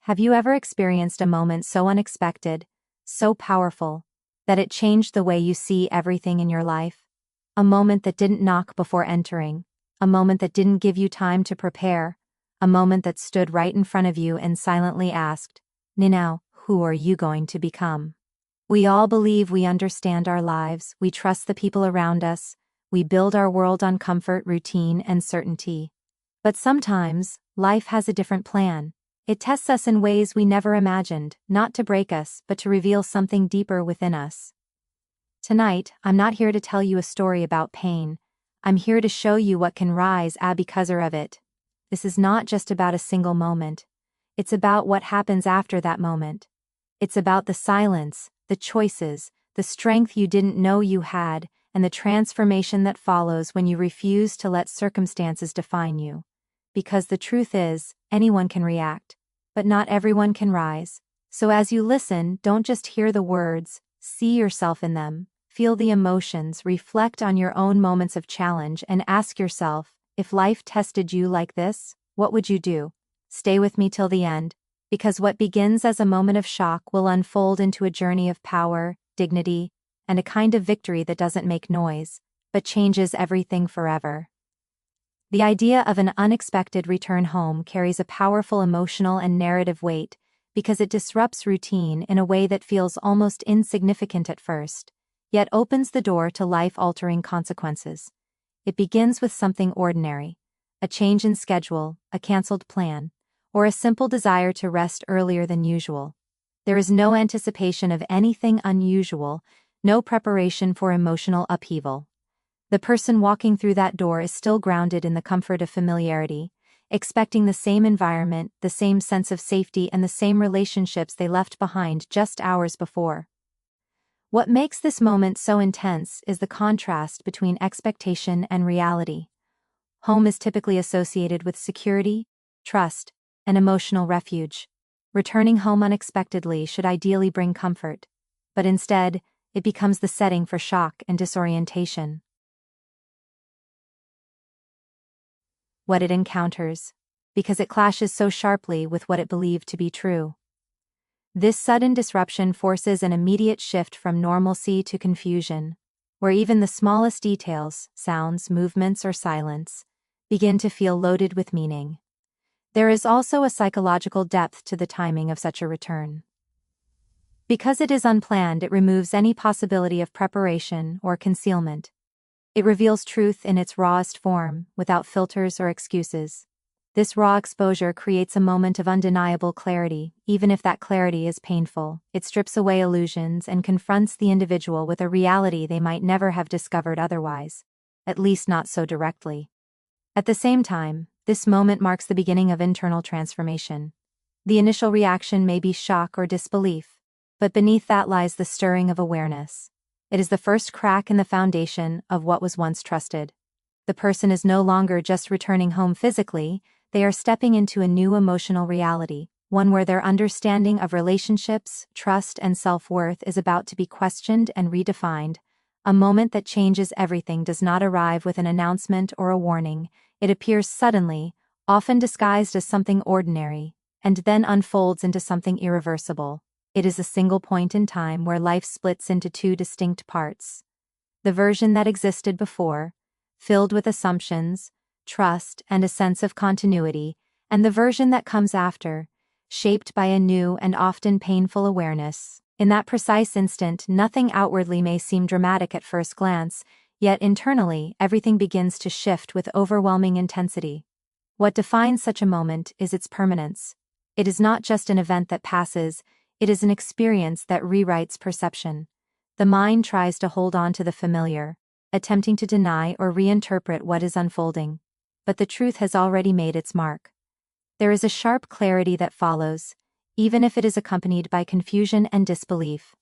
Have you ever experienced a moment so unexpected, so powerful, that it changed the way you see everything in your life? A moment that didn't knock before entering, a moment that didn't give you time to prepare, a moment that stood right in front of you and silently asked, "Now, who are you going to become?" We all believe we understand our lives, we trust the people around us, we build our world on comfort, routine, and certainty. But sometimes, life has a different plan. It tests us in ways we never imagined, not to break us, but to reveal something deeper within us. Tonight, I'm not here to tell you a story about pain. I'm here to show you what can rise because of it. This is not just about a single moment. It's about what happens after that moment. It's about the silence, the choices, the strength you didn't know you had, and the transformation that follows when you refuse to let circumstances define you. Because the truth is, anyone can react, but not everyone can rise. So as you listen, don't just hear the words, see yourself in them, feel the emotions, reflect on your own moments of challenge, and ask yourself, if life tested you like this, what would you do? Stay with me till the end, because what begins as a moment of shock will unfold into a journey of power, dignity, and a kind of victory that doesn't make noise, but changes everything forever. The idea of an unexpected return home carries a powerful emotional and narrative weight because it disrupts routine in a way that feels almost insignificant at first, yet opens the door to life-altering consequences. It begins with something ordinary, a change in schedule, a canceled plan, or a simple desire to rest earlier than usual. There is no anticipation of anything unusual, no preparation for emotional upheaval. The person walking through that door is still grounded in the comfort of familiarity, expecting the same environment, the same sense of safety, and the same relationships they left behind just hours before. What makes this moment so intense is the contrast between expectation and reality. Home is typically associated with security, trust, and emotional refuge. Returning home unexpectedly should ideally bring comfort, but instead, it becomes the setting for shock and disorientation. What it encounters, because it clashes so sharply with what it believed to be true. This sudden disruption forces an immediate shift from normalcy to confusion, where even the smallest details, sounds, movements, or silence, begin to feel loaded with meaning. There is also a psychological depth to the timing of such a return. Because it is unplanned, it removes any possibility of preparation or concealment. It reveals truth in its rawest form, without filters or excuses. This raw exposure creates a moment of undeniable clarity, even if that clarity is painful. It strips away illusions and confronts the individual with a reality they might never have discovered otherwise, at least not so directly. At the same time, this moment marks the beginning of internal transformation. The initial reaction may be shock or disbelief, but beneath that lies the stirring of awareness. It is the first crack in the foundation of what was once trusted. The person is no longer just returning home physically, they are stepping into a new emotional reality, one where their understanding of relationships, trust, and self-worth is about to be questioned and redefined. A moment that changes everything does not arrive with an announcement or a warning. It appears suddenly, often disguised as something ordinary, and then unfolds into something irreversible. It is a single point in time where life splits into two distinct parts. The version that existed before, filled with assumptions, trust, and a sense of continuity, and the version that comes after, shaped by a new and often painful awareness. In that precise instant, nothing outwardly may seem dramatic at first glance, yet internally, everything begins to shift with overwhelming intensity. What defines such a moment is its permanence. It is not just an event that passes, it is an experience that rewrites perception. The mind tries to hold on to the familiar, attempting to deny or reinterpret what is unfolding. But the truth has already made its mark. There is a sharp clarity that follows, even if it is accompanied by confusion and disbelief.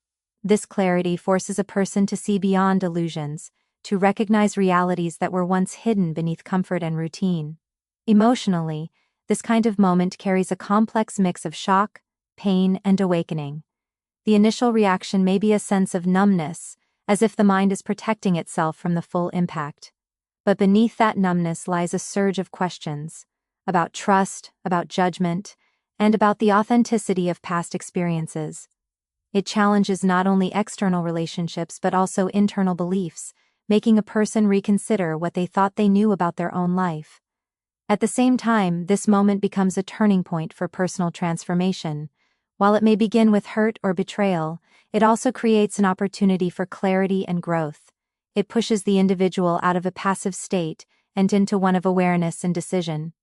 This clarity forces a person to see beyond illusions, to recognize realities that were once hidden beneath comfort and routine. Emotionally, this kind of moment carries a complex mix of shock, pain, and awakening. The initial reaction may be a sense of numbness, as if the mind is protecting itself from the full impact. But beneath that numbness lies a surge of questions, about trust, about judgment, and about the authenticity of past experiences. It challenges not only external relationships but also internal beliefs, making a person reconsider what they thought they knew about their own life. At the same time, this moment becomes a turning point for personal transformation. While it may begin with hurt or betrayal, it also creates an opportunity for clarity and growth. It pushes the individual out of a passive state and into one of awareness and decision.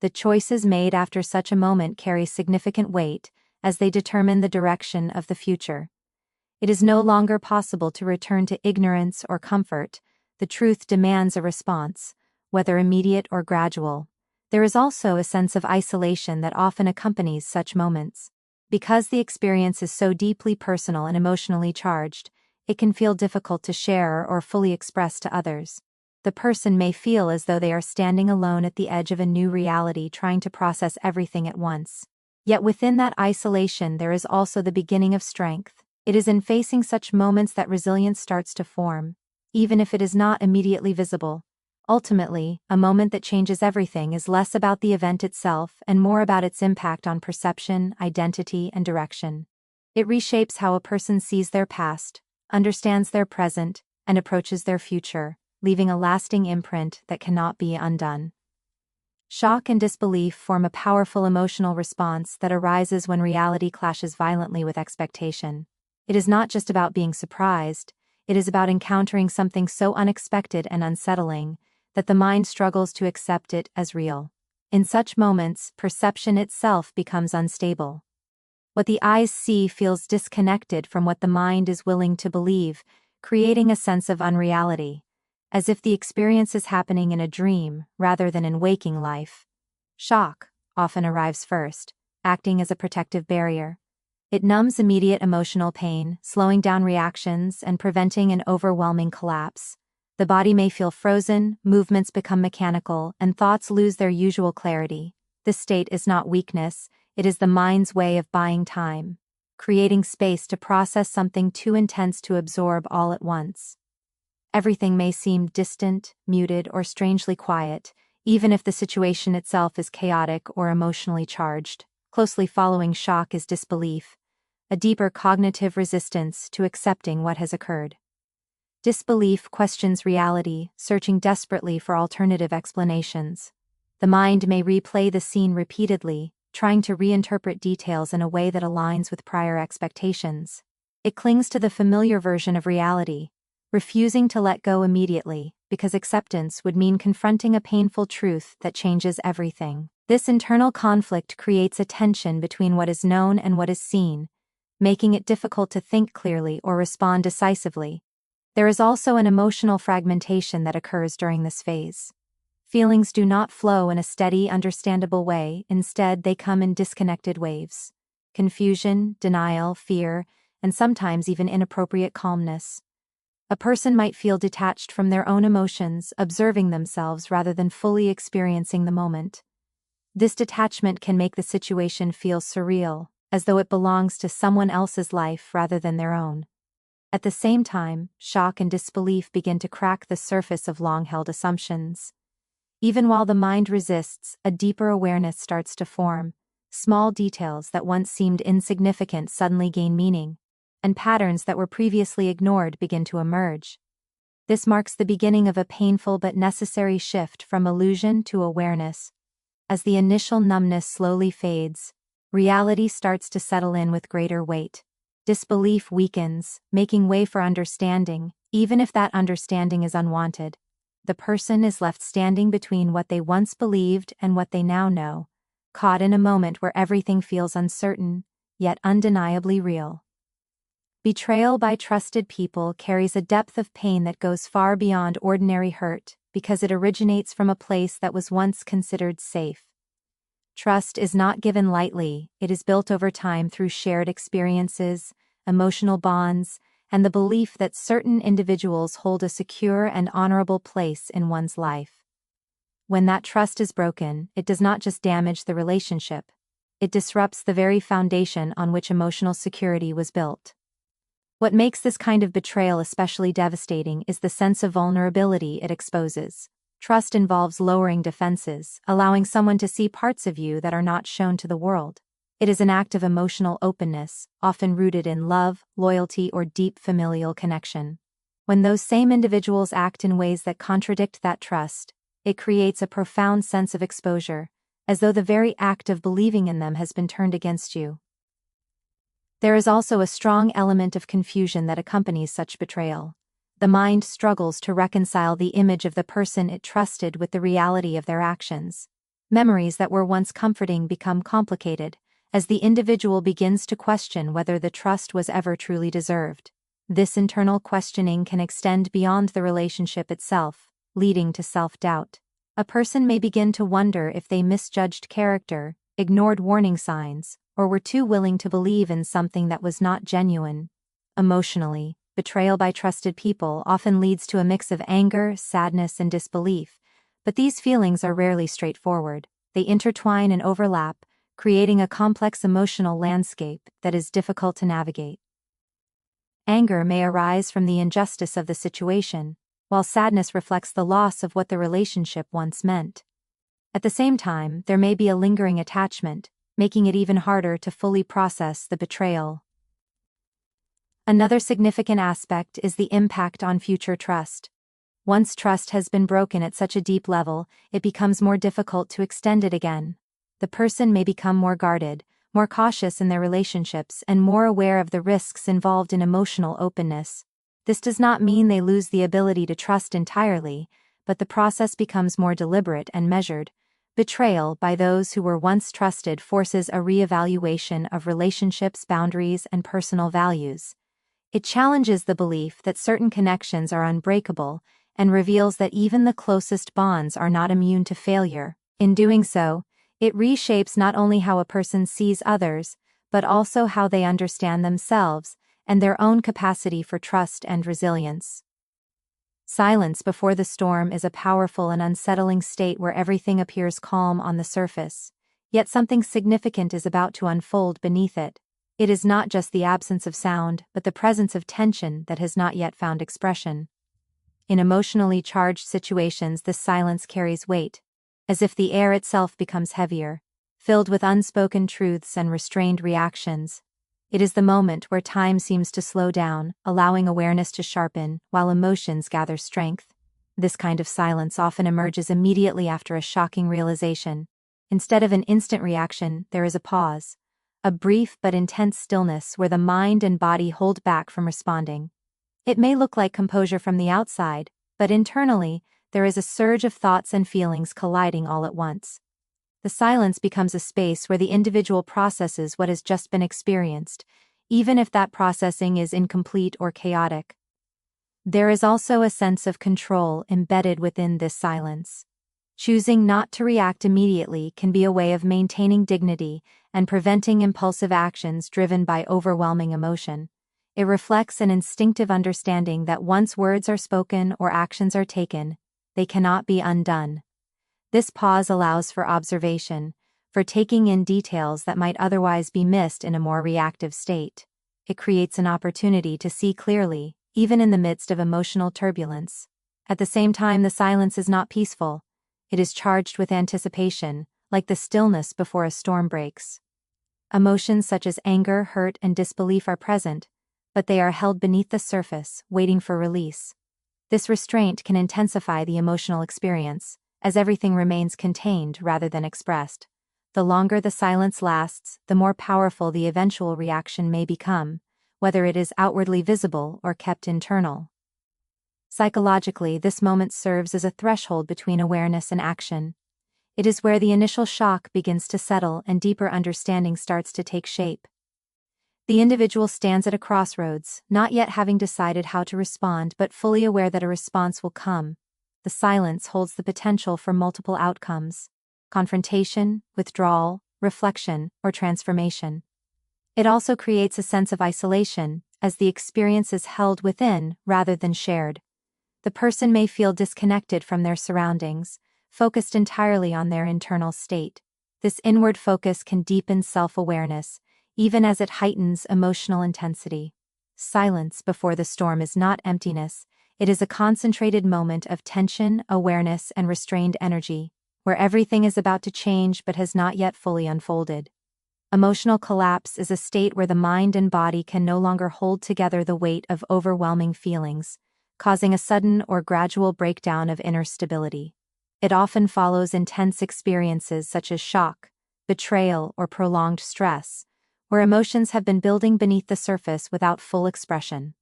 The choices made after such a moment carry significant weight, as they determine the direction of the future. It is no longer possible to return to ignorance or comfort. The truth demands a response, whether immediate or gradual. There is also a sense of isolation that often accompanies such moments. Because the experience is so deeply personal and emotionally charged, it can feel difficult to share or fully express to others. The person may feel as though they are standing alone at the edge of a new reality, trying to process everything at once. Yet within that isolation there is also the beginning of strength. It is in facing such moments that resilience starts to form, even if it is not immediately visible. Ultimately, a moment that changes everything is less about the event itself and more about its impact on perception, identity, and direction. It reshapes how a person sees their past, understands their present, and approaches their future, leaving a lasting imprint that cannot be undone. Shock and disbelief form a powerful emotional response that arises when reality clashes violently with expectation. It is not just about being surprised, it is about encountering something so unexpected and unsettling that the mind struggles to accept it as real. In such moments, perception itself becomes unstable. What the eyes see feels disconnected from what the mind is willing to believe, creating a sense of unreality, as if the experience is happening in a dream rather than in waking life. Shock often arrives first, acting as a protective barrier. It numbs immediate emotional pain, slowing down reactions and preventing an overwhelming collapse. The body may feel frozen, movements become mechanical, and thoughts lose their usual clarity. This state is not weakness, it is the mind's way of buying time, creating space to process something too intense to absorb all at once. Everything may seem distant, muted, or strangely quiet, even if the situation itself is chaotic or emotionally charged. Closely following shock is disbelief, a deeper cognitive resistance to accepting what has occurred. Disbelief questions reality, searching desperately for alternative explanations. The mind may replay the scene repeatedly, trying to reinterpret details in a way that aligns with prior expectations. It clings to the familiar version of reality, refusing to let go immediately, because acceptance would mean confronting a painful truth that changes everything. This internal conflict creates a tension between what is known and what is seen, making it difficult to think clearly or respond decisively. There is also an emotional fragmentation that occurs during this phase. Feelings do not flow in a steady, understandable way, instead they come in disconnected waves. Confusion, denial, fear, and sometimes even inappropriate calmness. A person might feel detached from their own emotions, observing themselves rather than fully experiencing the moment. This detachment can make the situation feel surreal, as though it belongs to someone else's life rather than their own. At the same time, shock and disbelief begin to crack the surface of long-held assumptions. Even while the mind resists, a deeper awareness starts to form. Small details that once seemed insignificant suddenly gain meaning, and patterns that were previously ignored begin to emerge. This marks the beginning of a painful but necessary shift from illusion to awareness. As the initial numbness slowly fades, reality starts to settle in with greater weight. Disbelief weakens, making way for understanding, even if that understanding is unwanted. The person is left standing between what they once believed and what they now know, caught in a moment where everything feels uncertain, yet undeniably real. Betrayal by trusted people carries a depth of pain that goes far beyond ordinary hurt, because it originates from a place that was once considered safe. Trust is not given lightly, it is built over time through shared experiences, emotional bonds, and the belief that certain individuals hold a secure and honorable place in one's life. When that trust is broken, it does not just damage the relationship, it disrupts the very foundation on which emotional security was built. What makes this kind of betrayal especially devastating is the sense of vulnerability it exposes. Trust involves lowering defenses, allowing someone to see parts of you that are not shown to the world. It is an act of emotional openness, often rooted in love, loyalty, or deep familial connection. When those same individuals act in ways that contradict that trust, it creates a profound sense of exposure, as though the very act of believing in them has been turned against you. There is also a strong element of confusion that accompanies such betrayal. The mind struggles to reconcile the image of the person it trusted with the reality of their actions. Memories that were once comforting become complicated, as the individual begins to question whether the trust was ever truly deserved. This internal questioning can extend beyond the relationship itself, leading to self-doubt. A person may begin to wonder if they misjudged character, ignored warning signs, or were too willing to believe in something that was not genuine. Emotionally, betrayal by trusted people often leads to a mix of anger, sadness, and disbelief, but these feelings are rarely straightforward. They intertwine and overlap, creating a complex emotional landscape that is difficult to navigate. Anger may arise from the injustice of the situation, while sadness reflects the loss of what the relationship once meant. At the same time, there may be a lingering attachment, making it even harder to fully process the betrayal. Another significant aspect is the impact on future trust. Once trust has been broken at such a deep level, it becomes more difficult to extend it again. The person may become more guarded, more cautious in their relationships, and more aware of the risks involved in emotional openness. This does not mean they lose the ability to trust entirely, but the process becomes more deliberate and measured. Betrayal by those who were once trusted forces a re-evaluation of relationships, boundaries, and personal values. It challenges the belief that certain connections are unbreakable and reveals that even the closest bonds are not immune to failure. In doing so, it reshapes not only how a person sees others, but also how they understand themselves and their own capacity for trust and resilience. Silence before the storm is a powerful and unsettling state where everything appears calm on the surface, yet something significant is about to unfold beneath it. It is not just the absence of sound, but the presence of tension that has not yet found expression. In emotionally charged situations, this silence carries weight, as if the air itself becomes heavier, filled with unspoken truths and restrained reactions. It is the moment where time seems to slow down, allowing awareness to sharpen, while emotions gather strength. This kind of silence often emerges immediately after a shocking realization. Instead of an instant reaction, there is a pause, a brief but intense stillness where the mind and body hold back from responding. It may look like composure from the outside, but internally, there is a surge of thoughts and feelings colliding all at once. The silence becomes a space where the individual processes what has just been experienced, even if that processing is incomplete or chaotic. There is also a sense of control embedded within this silence. Choosing not to react immediately can be a way of maintaining dignity and preventing impulsive actions driven by overwhelming emotion. It reflects an instinctive understanding that once words are spoken or actions are taken, they cannot be undone. This pause allows for observation, for taking in details that might otherwise be missed in a more reactive state. It creates an opportunity to see clearly, even in the midst of emotional turbulence. At the same time, the silence is not peaceful. It is charged with anticipation, like the stillness before a storm breaks. Emotions such as anger, hurt, and disbelief are present, but they are held beneath the surface, waiting for release. This restraint can intensify the emotional experience, as everything remains contained rather than expressed. The longer the silence lasts, the more powerful the eventual reaction may become, whether it is outwardly visible or kept internal. Psychologically, this moment serves as a threshold between awareness and action. It is where the initial shock begins to settle and deeper understanding starts to take shape. The individual stands at a crossroads, not yet having decided how to respond but fully aware that a response will come. The silence holds the potential for multiple outcomes: confrontation, withdrawal, reflection, or transformation. It also creates a sense of isolation, as the experience is held within rather than shared. The person may feel disconnected from their surroundings, focused entirely on their internal state. This inward focus can deepen self-awareness, even as it heightens emotional intensity. Silence before the storm is not emptiness, it is a concentrated moment of tension, awareness, and restrained energy, where everything is about to change but has not yet fully unfolded. Emotional collapse is a state where the mind and body can no longer hold together the weight of overwhelming feelings, causing a sudden or gradual breakdown of inner stability. It often follows intense experiences such as shock, betrayal, or prolonged stress, where emotions have been building beneath the surface without full expression.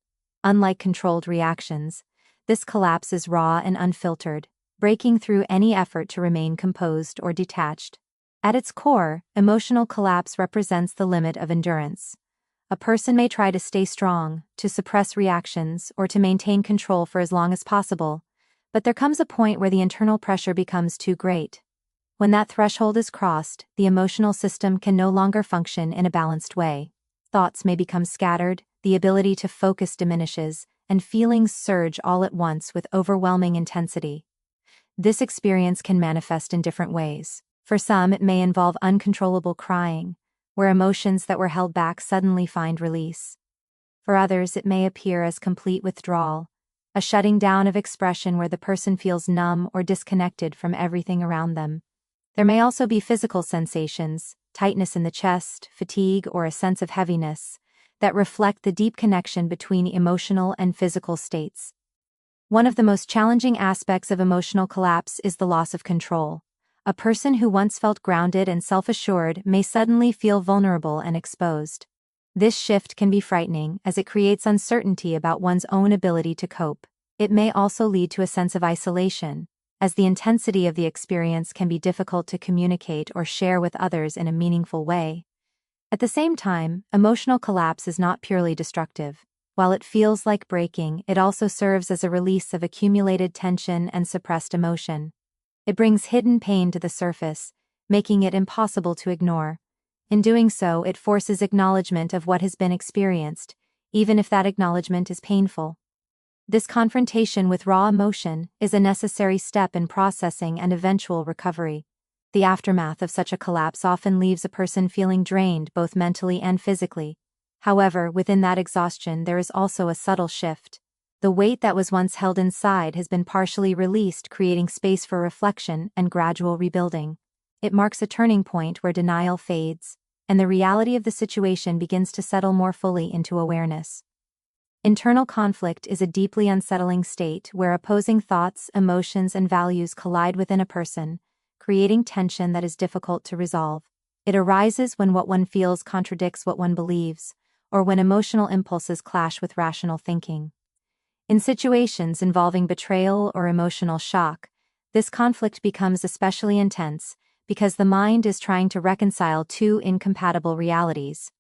Unlike controlled reactions, this collapse is raw and unfiltered, breaking through any effort to remain composed or detached. At its core, emotional collapse represents the limit of endurance. A person may try to stay strong, to suppress reactions, or to maintain control for as long as possible, but there comes a point where the internal pressure becomes too great. When that threshold is crossed, the emotional system can no longer function in a balanced way. Thoughts may become scattered, the ability to focus diminishes, and feelings surge all at once with overwhelming intensity. This experience can manifest in different ways. For some, it may involve uncontrollable crying, where emotions that were held back suddenly find release. For others, it may appear as complete withdrawal, a shutting down of expression where the person feels numb or disconnected from everything around them. There may also be physical sensations, tightness in the chest, fatigue, or a sense of heaviness, that reflect the deep connection between emotional and physical states. One of the most challenging aspects of emotional collapse is the loss of control. A person who once felt grounded and self-assured may suddenly feel vulnerable and exposed. This shift can be frightening as it creates uncertainty about one's own ability to cope. It may also lead to a sense of isolation, as the intensity of the experience can be difficult to communicate or share with others in a meaningful way. At the same time, emotional collapse is not purely destructive. While it feels like breaking, it also serves as a release of accumulated tension and suppressed emotion. It brings hidden pain to the surface, making it impossible to ignore. In doing so, it forces acknowledgement of what has been experienced, even if that acknowledgement is painful. This confrontation with raw emotion is a necessary step in processing and eventual recovery. The aftermath of such a collapse often leaves a person feeling drained both mentally and physically. However, within that exhaustion there is also a subtle shift. The weight that was once held inside has been partially released, creating space for reflection and gradual rebuilding. It marks a turning point where denial fades, and the reality of the situation begins to settle more fully into awareness. Internal conflict is a deeply unsettling state where opposing thoughts, emotions, and values collide within a person, creating tension that is difficult to resolve. It arises when what one feels contradicts what one believes, or when emotional impulses clash with rational thinking. In situations involving betrayal or emotional shock, this conflict becomes especially intense because the mind is trying to reconcile two incompatible realities: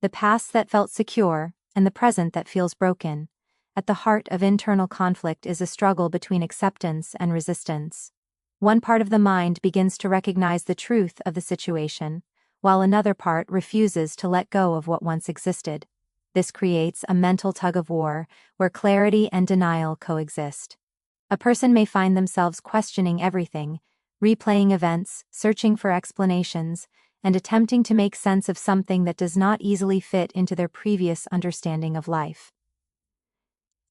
the past that felt secure and the present that feels broken. At the heart of internal conflict is a struggle between acceptance and resistance. One part of the mind begins to recognize the truth of the situation, while another part refuses to let go of what once existed. This creates a mental tug-of-war where clarity and denial coexist. A person may find themselves questioning everything, replaying events, searching for explanations, and attempting to make sense of something that does not easily fit into their previous understanding of life.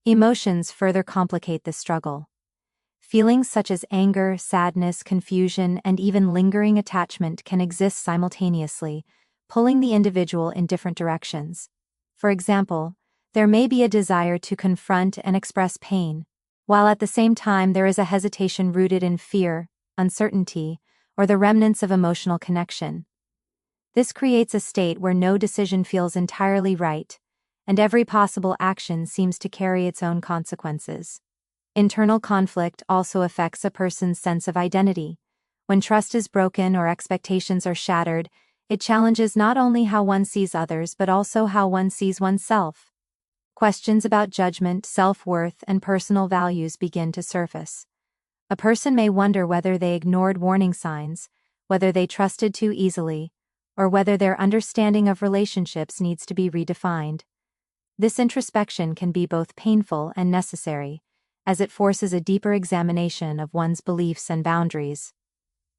Emotions further complicate this struggle. Feelings such as anger, sadness, confusion, and even lingering attachment can exist simultaneously, pulling the individual in different directions. For example, there may be a desire to confront and express pain, while at the same time there is a hesitation rooted in fear, uncertainty, or the remnants of emotional connection. This creates a state where no decision feels entirely right, and every possible action seems to carry its own consequences. Internal conflict also affects a person's sense of identity. When trust is broken or expectations are shattered, it challenges not only how one sees others but also how one sees oneself. Questions about judgment, self-worth, and personal values begin to surface. A person may wonder whether they ignored warning signs, whether they trusted too easily, or whether their understanding of relationships needs to be redefined. This introspection can be both painful and necessary, as it forces a deeper examination of one's beliefs and boundaries.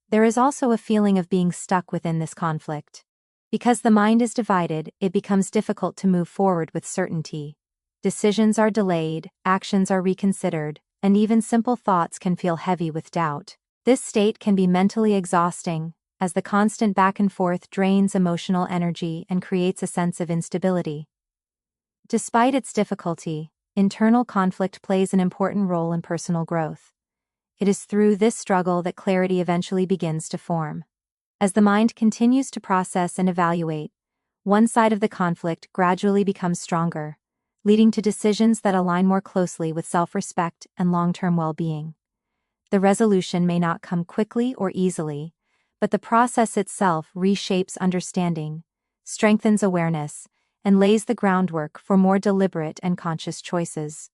There is also a feeling of being stuck within this conflict. Because the mind is divided, it becomes difficult to move forward with certainty. Decisions are delayed, actions are reconsidered, and even simple thoughts can feel heavy with doubt. This state can be mentally exhausting, as the constant back and forth drains emotional energy and creates a sense of instability. Despite its difficulty, internal conflict plays an important role in personal growth. It is through this struggle that clarity eventually begins to form. As the mind continues to process and evaluate, one side of the conflict gradually becomes stronger, leading to decisions that align more closely with self-respect and long-term well-being. The resolution may not come quickly or easily, but the process itself reshapes understanding, strengthens awareness, and lays the groundwork for more deliberate and conscious choices.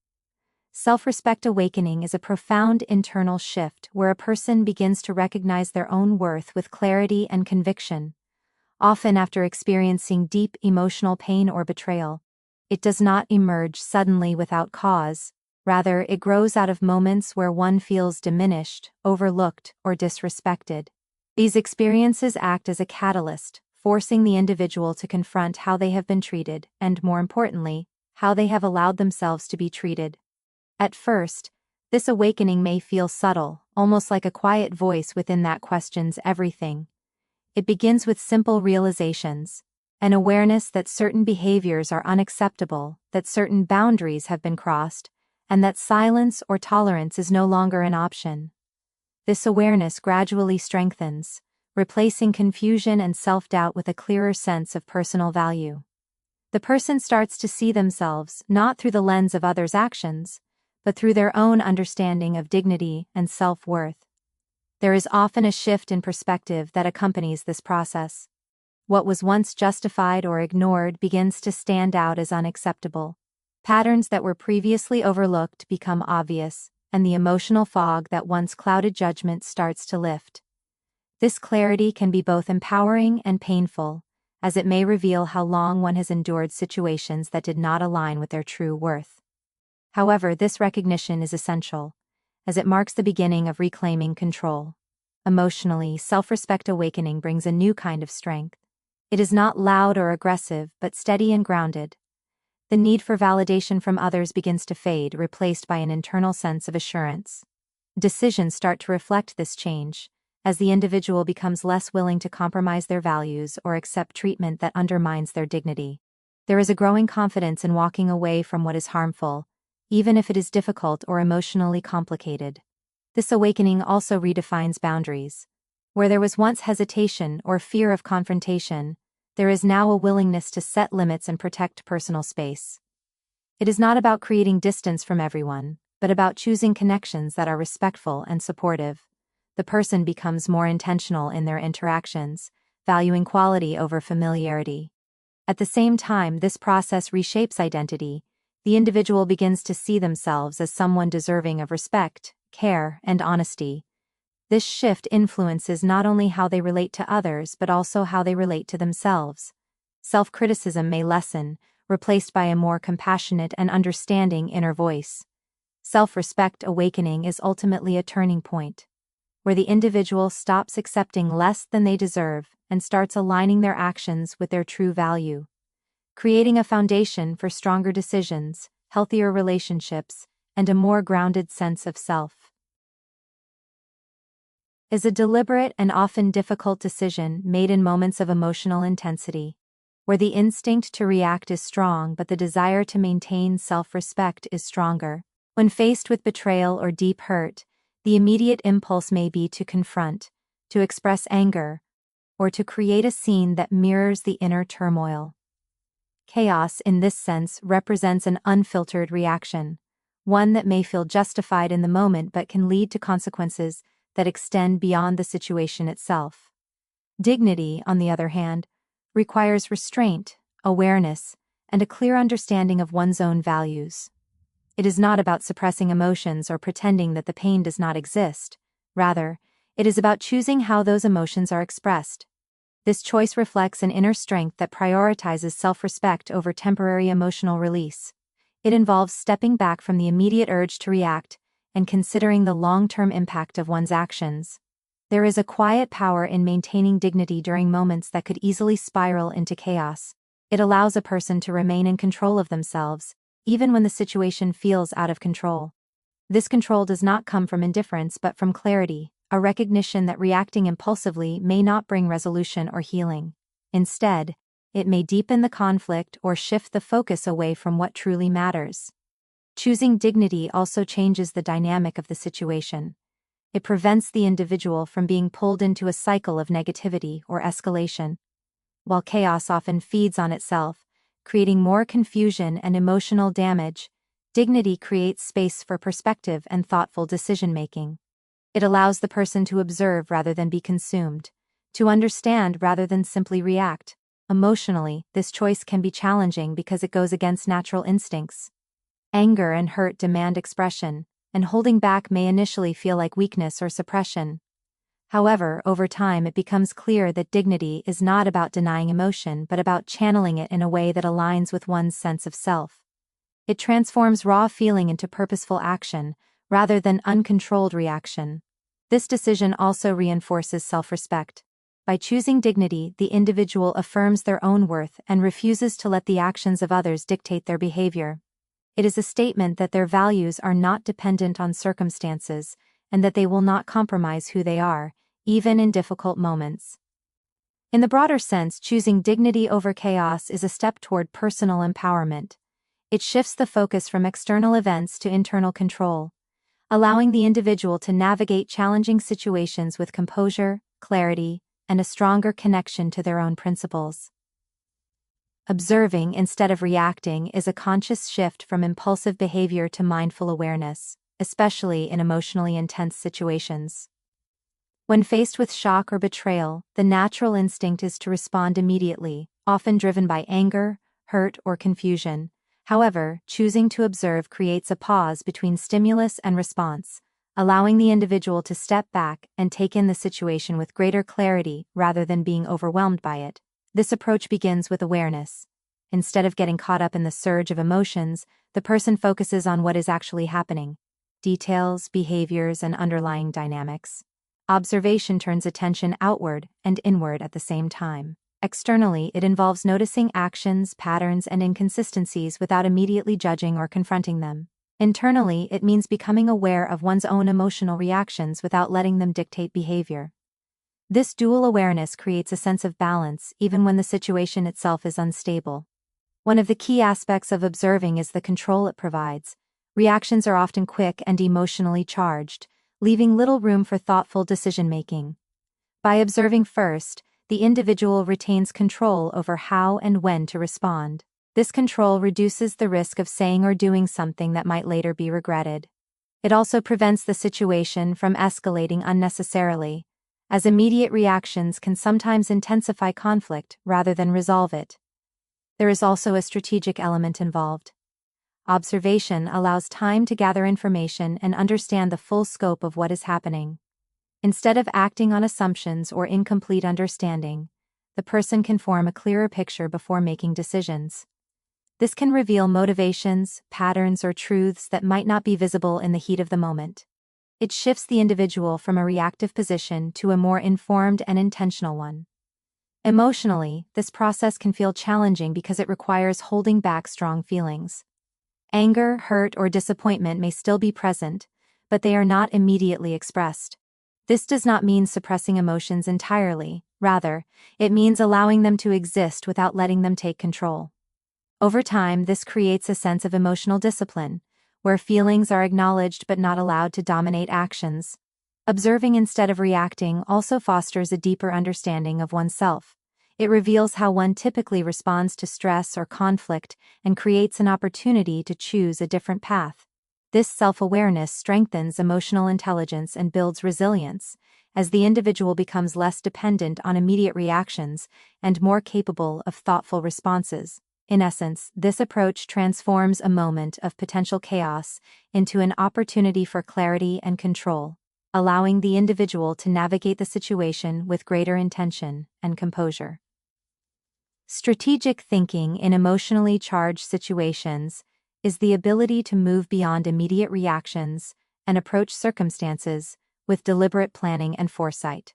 Self-respect awakening is a profound internal shift where a person begins to recognize their own worth with clarity and conviction, often after experiencing deep emotional pain or betrayal. It does not emerge suddenly without cause, rather it grows out of moments where one feels diminished, overlooked, or disrespected. These experiences act as a catalyst, forcing the individual to confront how they have been treated and, more importantly, how they have allowed themselves to be treated. At first, this awakening may feel subtle, almost like a quiet voice within that questions everything. It begins with simple realizations, an awareness that certain behaviors are unacceptable, that certain boundaries have been crossed, and that silence or tolerance is no longer an option. This awareness gradually strengthens, replacing confusion and self-doubt with a clearer sense of personal value. The person starts to see themselves not through the lens of others' actions, but through their own understanding of dignity and self-worth. There is often a shift in perspective that accompanies this process. What was once justified or ignored begins to stand out as unacceptable. Patterns that were previously overlooked become obvious, and the emotional fog that once clouded judgment starts to lift. This clarity can be both empowering and painful, as it may reveal how long one has endured situations that did not align with their true worth. However, this recognition is essential, as it marks the beginning of reclaiming control. Emotionally, self-respect awakening brings a new kind of strength. It is not loud or aggressive, but steady and grounded. The need for validation from others begins to fade, replaced by an internal sense of assurance. Decisions start to reflect this change, as the individual becomes less willing to compromise their values or accept treatment that undermines their dignity. There is a growing confidence in walking away from what is harmful, even if it is difficult or emotionally complicated. This awakening also redefines boundaries. Where there was once hesitation or fear of confrontation, there is now a willingness to set limits and protect personal space. It is not about creating distance from everyone, but about choosing connections that are respectful and supportive. The person becomes more intentional in their interactions, valuing quality over familiarity. At the same time, this process reshapes identity. The individual begins to see themselves as someone deserving of respect, care, and honesty. This shift influences not only how they relate to others but also how they relate to themselves. Self-criticism may lessen, replaced by a more compassionate and understanding inner voice. Self-respect awakening is ultimately a turning point, where the individual stops accepting less than they deserve and starts aligning their actions with their true value, creating a foundation for stronger decisions, healthier relationships, and a more grounded sense of self. Is a deliberate and often difficult decision made in moments of emotional intensity, where the instinct to react is strong but the desire to maintain self-respect is stronger. When faced with betrayal or deep hurt, the immediate impulse may be to confront, to express anger, or to create a scene that mirrors the inner turmoil. Chaos, in this sense, represents an unfiltered reaction, one that may feel justified in the moment but can lead to consequences that extend beyond the situation itself. Dignity, on the other hand, requires restraint, awareness, and a clear understanding of one's own values. It is not about suppressing emotions or pretending that the pain does not exist. Rather, it is about choosing how those emotions are expressed. This choice reflects an inner strength that prioritizes self-respect over temporary emotional release. It involves stepping back from the immediate urge to react and considering the long-term impact of one's actions. There is a quiet power in maintaining dignity during moments that could easily spiral into chaos. It allows a person to remain in control of themselves, even when the situation feels out of control. This control does not come from indifference but from clarity, a recognition that reacting impulsively may not bring resolution or healing. Instead, it may deepen the conflict or shift the focus away from what truly matters. Choosing dignity also changes the dynamic of the situation. It prevents the individual from being pulled into a cycle of negativity or escalation. While chaos often feeds on itself, creating more confusion and emotional damage, dignity creates space for perspective and thoughtful decision-making. It allows the person to observe rather than be consumed, to understand rather than simply react. Emotionally, this choice can be challenging because it goes against natural instincts. Anger and hurt demand expression, and holding back may initially feel like weakness or suppression. However, over time it becomes clear that dignity is not about denying emotion but about channeling it in a way that aligns with one's sense of self. It transforms raw feeling into purposeful action, rather than uncontrolled reaction. This decision also reinforces self-respect. By choosing dignity, the individual affirms their own worth and refuses to let the actions of others dictate their behavior. It is a statement that their values are not dependent on circumstances, and that they will not compromise who they are, even in difficult moments. In the broader sense, choosing dignity over chaos is a step toward personal empowerment. It shifts the focus from external events to internal control, allowing the individual to navigate challenging situations with composure, clarity, and a stronger connection to their own principles. Observing instead of reacting is a conscious shift from impulsive behavior to mindful awareness, especially in emotionally intense situations. When faced with shock or betrayal, the natural instinct is to respond immediately, often driven by anger, hurt, or confusion. However, choosing to observe creates a pause between stimulus and response, allowing the individual to step back and take in the situation with greater clarity rather than being overwhelmed by it. This approach begins with awareness. Instead of getting caught up in the surge of emotions, the person focuses on what is actually happening: details, behaviors, and underlying dynamics. Observation turns attention outward and inward at the same time. Externally, it involves noticing actions, patterns, and inconsistencies without immediately judging or confronting them. Internally, it means becoming aware of one's own emotional reactions without letting them dictate behavior. This dual awareness creates a sense of balance even when the situation itself is unstable. One of the key aspects of observing is the control it provides. Reactions are often quick and emotionally charged, leaving little room for thoughtful decision-making. By observing first, the individual retains control over how and when to respond. This control reduces the risk of saying or doing something that might later be regretted. It also prevents the situation from escalating unnecessarily, as immediate reactions can sometimes intensify conflict rather than resolve it. There is also a strategic element involved. Observation allows time to gather information and understand the full scope of what is happening. Instead of acting on assumptions or incomplete understanding, the person can form a clearer picture before making decisions. This can reveal motivations, patterns, or truths that might not be visible in the heat of the moment. It shifts the individual from a reactive position to a more informed and intentional one. Emotionally, this process can feel challenging because it requires holding back strong feelings. Anger, hurt, or disappointment may still be present, but they are not immediately expressed. This does not mean suppressing emotions entirely. Rather, it means allowing them to exist without letting them take control. Over time, this creates a sense of emotional discipline, where feelings are acknowledged but not allowed to dominate actions. Observing instead of reacting also fosters a deeper understanding of oneself. It reveals how one typically responds to stress or conflict and creates an opportunity to choose a different path. This self-awareness strengthens emotional intelligence and builds resilience, as the individual becomes less dependent on immediate reactions and more capable of thoughtful responses. In essence, this approach transforms a moment of potential chaos into an opportunity for clarity and control, allowing the individual to navigate the situation with greater intention and composure. Strategic thinking in emotionally charged situations is the ability to move beyond immediate reactions and approach circumstances with deliberate planning and foresight.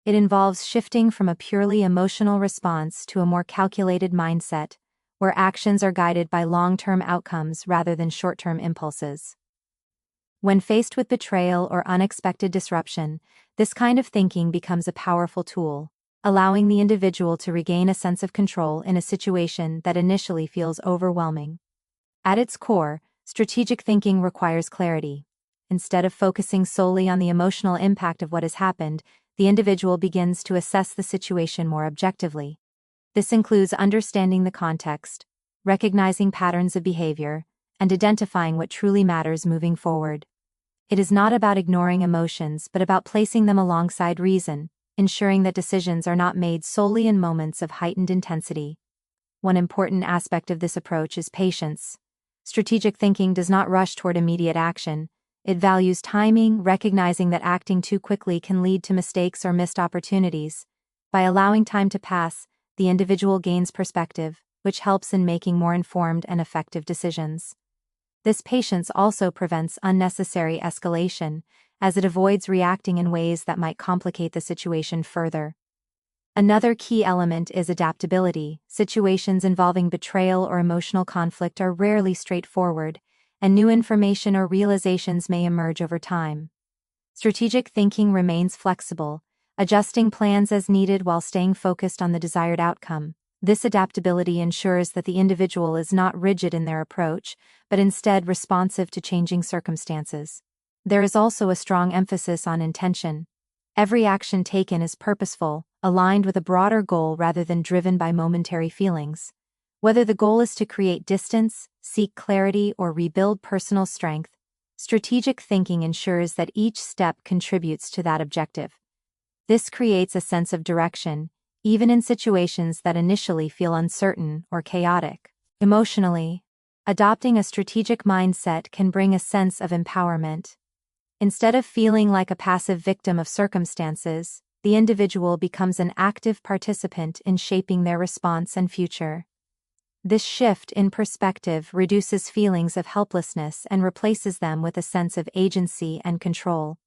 It involves shifting from a purely emotional response to a more calculated mindset, where actions are guided by long-term outcomes rather than short-term impulses. When faced with betrayal or unexpected disruption, This kind of thinking becomes a powerful tool, allowing the individual to regain a sense of control in a situation that initially feels overwhelming. At its core, strategic thinking requires clarity. Instead of focusing solely on the emotional impact of what has happened, the individual begins to assess the situation more objectively. This includes understanding the context, recognizing patterns of behavior, and identifying what truly matters moving forward. It is not about ignoring emotions but about placing them alongside reason, ensuring that decisions are not made solely in moments of heightened intensity. One important aspect of this approach is patience. Strategic thinking does not rush toward immediate action. It values timing, recognizing that acting too quickly can lead to mistakes or missed opportunities. By allowing time to pass, the individual gains perspective, which helps in making more informed and effective decisions. This patience also prevents unnecessary escalation, as it avoids reacting in ways that might complicate the situation further. Another key element is adaptability. Situations involving betrayal or emotional conflict are rarely straightforward, and new information or realizations may emerge over time. Strategic thinking remains flexible, adjusting plans as needed while staying focused on the desired outcome. This adaptability ensures that the individual is not rigid in their approach, but instead responsive to changing circumstances. There is also a strong emphasis on intention. Every action taken is purposeful, aligned with a broader goal rather than driven by momentary feelings. Whether the goal is to create distance, seek clarity, or rebuild personal strength, strategic thinking ensures that each step contributes to that objective. This creates a sense of direction, even in situations that initially feel uncertain or chaotic. Emotionally, adopting a strategic mindset can bring a sense of empowerment. Instead of feeling like a passive victim of circumstances, the individual becomes an active participant in shaping their response and future. This shift in perspective reduces feelings of helplessness and replaces them with a sense of agency and control.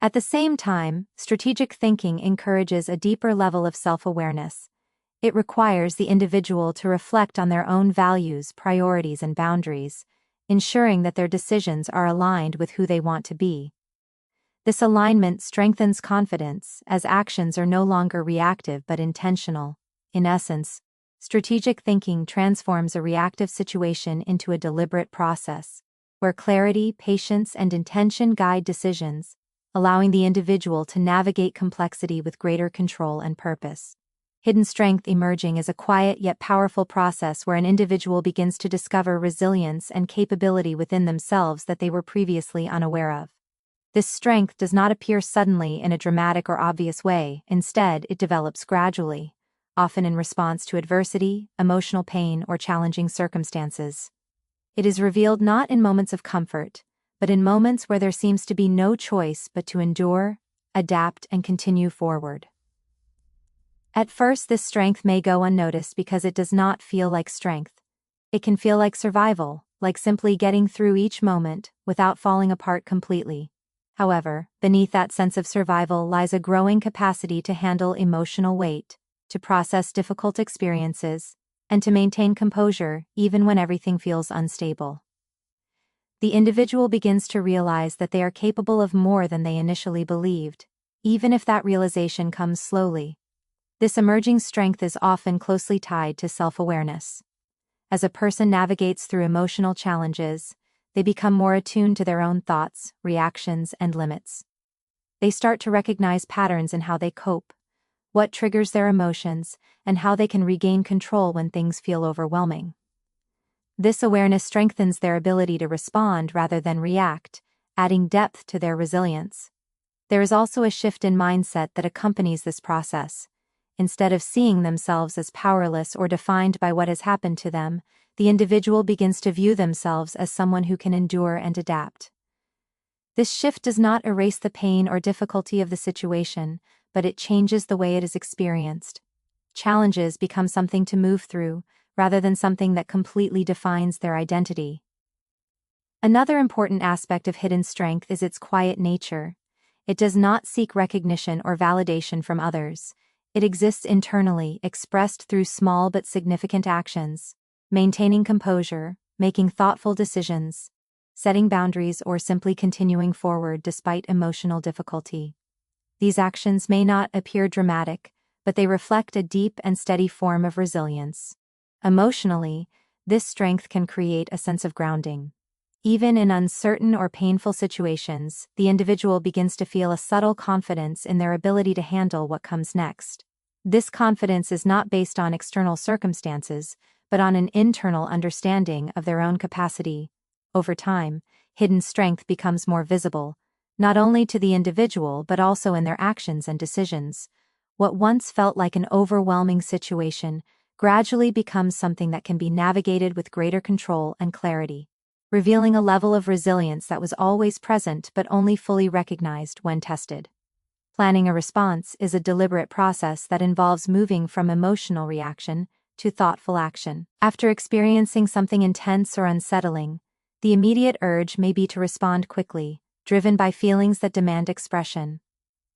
At the same time, strategic thinking encourages a deeper level of self-awareness. It requires the individual to reflect on their own values, priorities, and boundaries, ensuring that their decisions are aligned with who they want to be. This alignment strengthens confidence, as actions are no longer reactive but intentional. In essence, strategic thinking transforms a reactive situation into a deliberate process, where clarity, patience, and intention guide decisions, allowing the individual to navigate complexity with greater control and purpose. Hidden strength emerging is a quiet yet powerful process where an individual begins to discover resilience and capability within themselves that they were previously unaware of. This strength does not appear suddenly in a dramatic or obvious way. Instead, it develops gradually, often in response to adversity, emotional pain, or challenging circumstances. It is revealed not in moments of comfort, but in moments where there seems to be no choice but to endure, adapt, and continue forward. At first, this strength may go unnoticed because it does not feel like strength. It can feel like survival, like simply getting through each moment without falling apart completely. However, beneath that sense of survival lies a growing capacity to handle emotional weight, to process difficult experiences, and to maintain composure even when everything feels unstable. The individual begins to realize that they are capable of more than they initially believed, even if that realization comes slowly. This emerging strength is often closely tied to self-awareness. As a person navigates through emotional challenges, they become more attuned to their own thoughts, reactions, and limits. They start to recognize patterns in how they cope, what triggers their emotions, and how they can regain control when things feel overwhelming. This awareness strengthens their ability to respond rather than react, adding depth to their resilience. There is also a shift in mindset that accompanies this process. Instead of seeing themselves as powerless or defined by what has happened to them, the individual begins to view themselves as someone who can endure and adapt. This shift does not erase the pain or difficulty of the situation, but it changes the way it is experienced. Challenges become something to move through, rather than something that completely defines their identity. Another important aspect of hidden strength is its quiet nature. It does not seek recognition or validation from others. It exists internally, expressed through small but significant actions, maintaining composure, making thoughtful decisions, setting boundaries, or simply continuing forward despite emotional difficulty. These actions may not appear dramatic, but they reflect a deep and steady form of resilience. Emotionally, this strength can create a sense of grounding. Even in uncertain or painful situations, the individual begins to feel a subtle confidence in their ability to handle what comes next. This confidence is not based on external circumstances, but on an internal understanding of their own capacity. Over time, hidden strength becomes more visible, not only to the individual but also in their actions and decisions. What once felt like an overwhelming situation gradually becomes something that can be navigated with greater control and clarity, revealing a level of resilience that was always present but only fully recognized when tested. Planning a response is a deliberate process that involves moving from emotional reaction to thoughtful action. After experiencing something intense or unsettling, the immediate urge may be to respond quickly, driven by feelings that demand expression.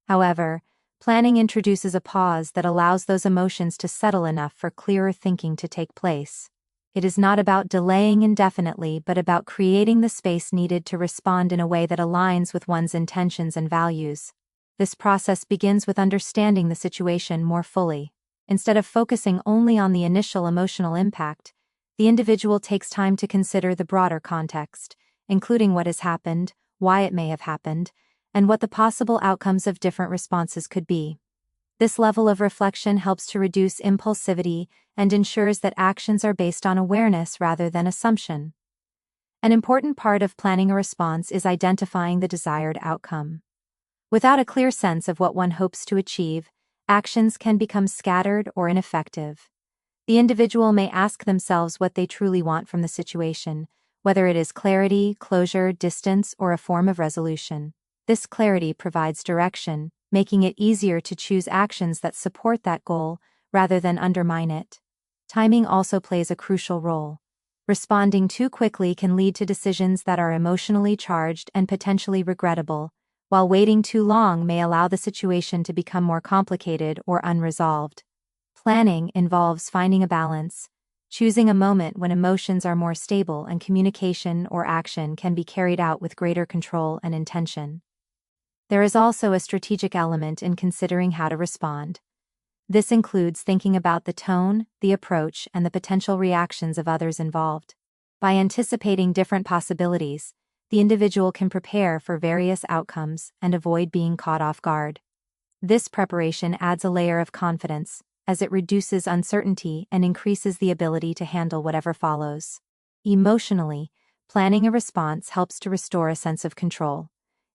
However, planning introduces a pause that allows those emotions to settle enough for clearer thinking to take place. It is not about delaying indefinitely but about creating the space needed to respond in a way that aligns with one's intentions and values. This process begins with understanding the situation more fully. Instead of focusing only on the initial emotional impact, the individual takes time to consider the broader context, including what has happened, why it may have happened, and what the possible outcomes of different responses could be. This level of reflection helps to reduce impulsivity and ensures that actions are based on awareness rather than assumption. An important part of planning a response is identifying the desired outcome. Without a clear sense of what one hopes to achieve, actions can become scattered or ineffective. The individual may ask themselves what they truly want from the situation, whether it is clarity, closure, distance, or a form of resolution. This clarity provides direction, making it easier to choose actions that support that goal rather than undermine it. Timing also plays a crucial role. Responding too quickly can lead to decisions that are emotionally charged and potentially regrettable, while waiting too long may allow the situation to become more complicated or unresolved. Planning involves finding a balance, choosing a moment when emotions are more stable and communication or action can be carried out with greater control and intention. There is also a strategic element in considering how to respond. This includes thinking about the tone, the approach, and the potential reactions of others involved. By anticipating different possibilities, the individual can prepare for various outcomes and avoid being caught off guard. This preparation adds a layer of confidence, as it reduces uncertainty and increases the ability to handle whatever follows. Emotionally, planning a response helps to restore a sense of control.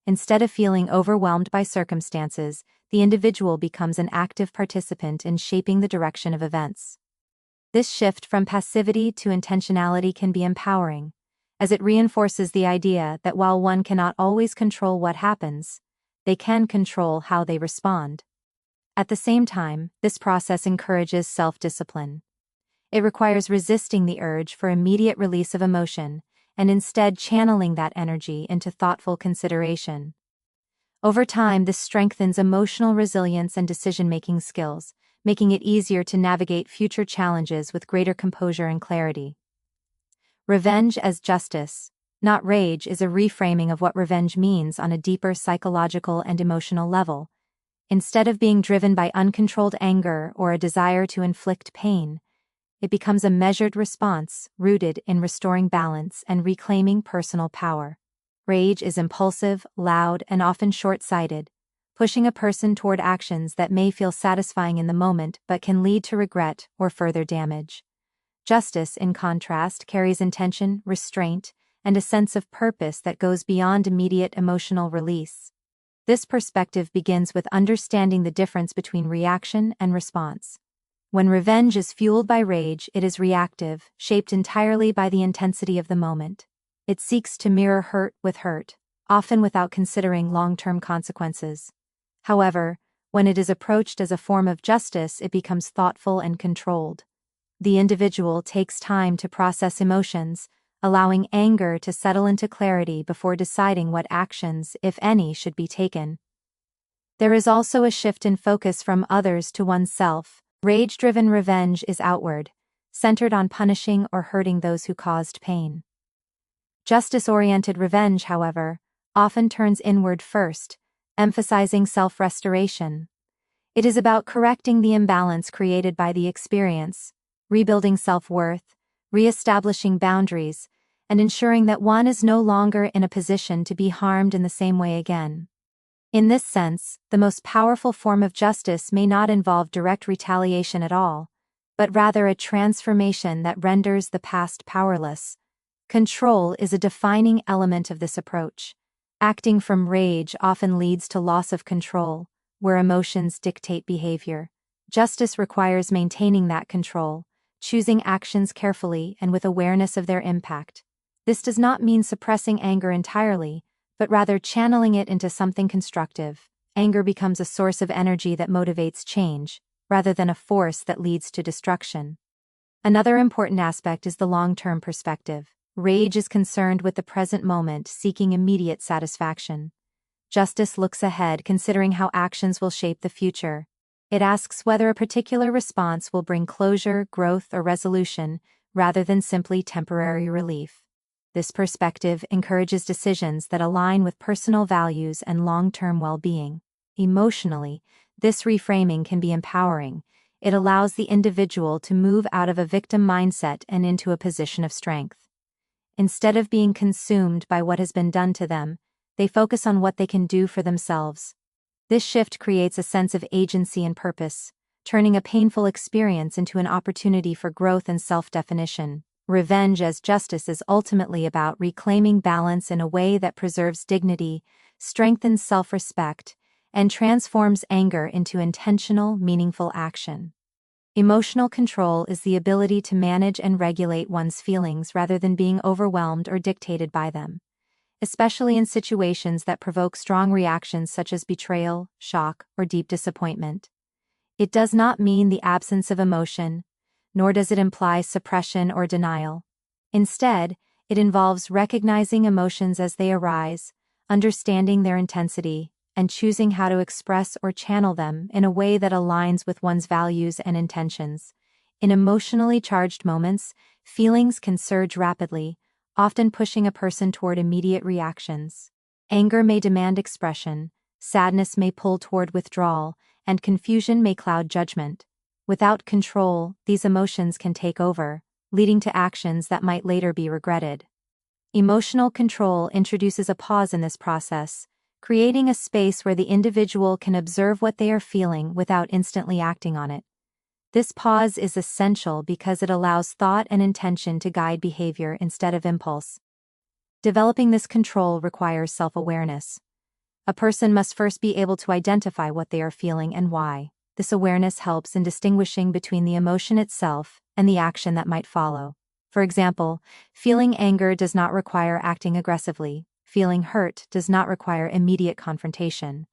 Instead of feeling overwhelmed by circumstances, the individual becomes an active participant in shaping the direction of events. This shift from passivity to intentionality can be empowering, as it reinforces the idea that while one cannot always control what happens, they can control how they respond. At the same time, this process encourages self-discipline. It requires resisting the urge for immediate release of emotion, and instead channeling that energy into thoughtful consideration. Over time, this strengthens emotional resilience and decision-making skills, making it easier to navigate future challenges with greater composure and clarity. Revenge as justice, not rage, is a reframing of what revenge means on a deeper psychological and emotional level. Instead of being driven by uncontrolled anger or a desire to inflict pain, it becomes a measured response rooted in restoring balance and reclaiming personal power. Rage is impulsive, loud, and often short-sighted, pushing a person toward actions that may feel satisfying in the moment but can lead to regret or further damage. Justice, in contrast, carries intention, restraint, and a sense of purpose that goes beyond immediate emotional release. This perspective begins with understanding the difference between reaction and response. When revenge is fueled by rage, it is reactive, shaped entirely by the intensity of the moment. It seeks to mirror hurt with hurt, often without considering long-term consequences. However, when it is approached as a form of justice, it becomes thoughtful and controlled. The individual takes time to process emotions, allowing anger to settle into clarity before deciding what actions, if any, should be taken. There is also a shift in focus from others to oneself. Rage-driven revenge is outward, centered on punishing or hurting those who caused pain. Justice-oriented revenge, however, often turns inward first, emphasizing self-restoration. It is about correcting the imbalance created by the experience, rebuilding self-worth, re-establishing boundaries, and ensuring that one is no longer in a position to be harmed in the same way again. In this sense, the most powerful form of justice may not involve direct retaliation at all, but rather a transformation that renders the past powerless. Control is a defining element of this approach. Acting from rage often leads to loss of control, where emotions dictate behavior. Justice requires maintaining that control, choosing actions carefully and with awareness of their impact. This does not mean suppressing anger entirely, but rather channeling it into something constructive. Anger becomes a source of energy that motivates change, rather than a force that leads to destruction. Another important aspect is the long-term perspective. Rage is concerned with the present moment, seeking immediate satisfaction. Justice looks ahead, considering how actions will shape the future. It asks whether a particular response will bring closure, growth, or resolution, rather than simply temporary relief. This perspective encourages decisions that align with personal values and long-term well-being. Emotionally, this reframing can be empowering. It allows the individual to move out of a victim mindset and into a position of strength. Instead of being consumed by what has been done to them, they focus on what they can do for themselves. This shift creates a sense of agency and purpose, turning a painful experience into an opportunity for growth and self-definition. Revenge as justice is ultimately about reclaiming balance in a way that preserves dignity, strengthens self-respect, and transforms anger into intentional, meaningful action. Emotional control is the ability to manage and regulate one's feelings rather than being overwhelmed or dictated by them, especially in situations that provoke strong reactions such as betrayal, shock, or deep disappointment. It does not mean the absence of emotion, nor does it imply suppression or denial. Instead, it involves recognizing emotions as they arise, understanding their intensity, and choosing how to express or channel them in a way that aligns with one's values and intentions. In emotionally charged moments, feelings can surge rapidly, often pushing a person toward immediate reactions. Anger may demand expression, sadness may pull toward withdrawal, and confusion may cloud judgment. Without control, these emotions can take over, leading to actions that might later be regretted. Emotional control introduces a pause in this process, creating a space where the individual can observe what they are feeling without instantly acting on it. This pause is essential because it allows thought and intention to guide behavior instead of impulse. Developing this control requires self-awareness. A person must first be able to identify what they are feeling and why. This awareness helps in distinguishing between the emotion itself and the action that might follow. For example, feeling anger does not require acting aggressively. Feeling hurt does not require immediate confrontation.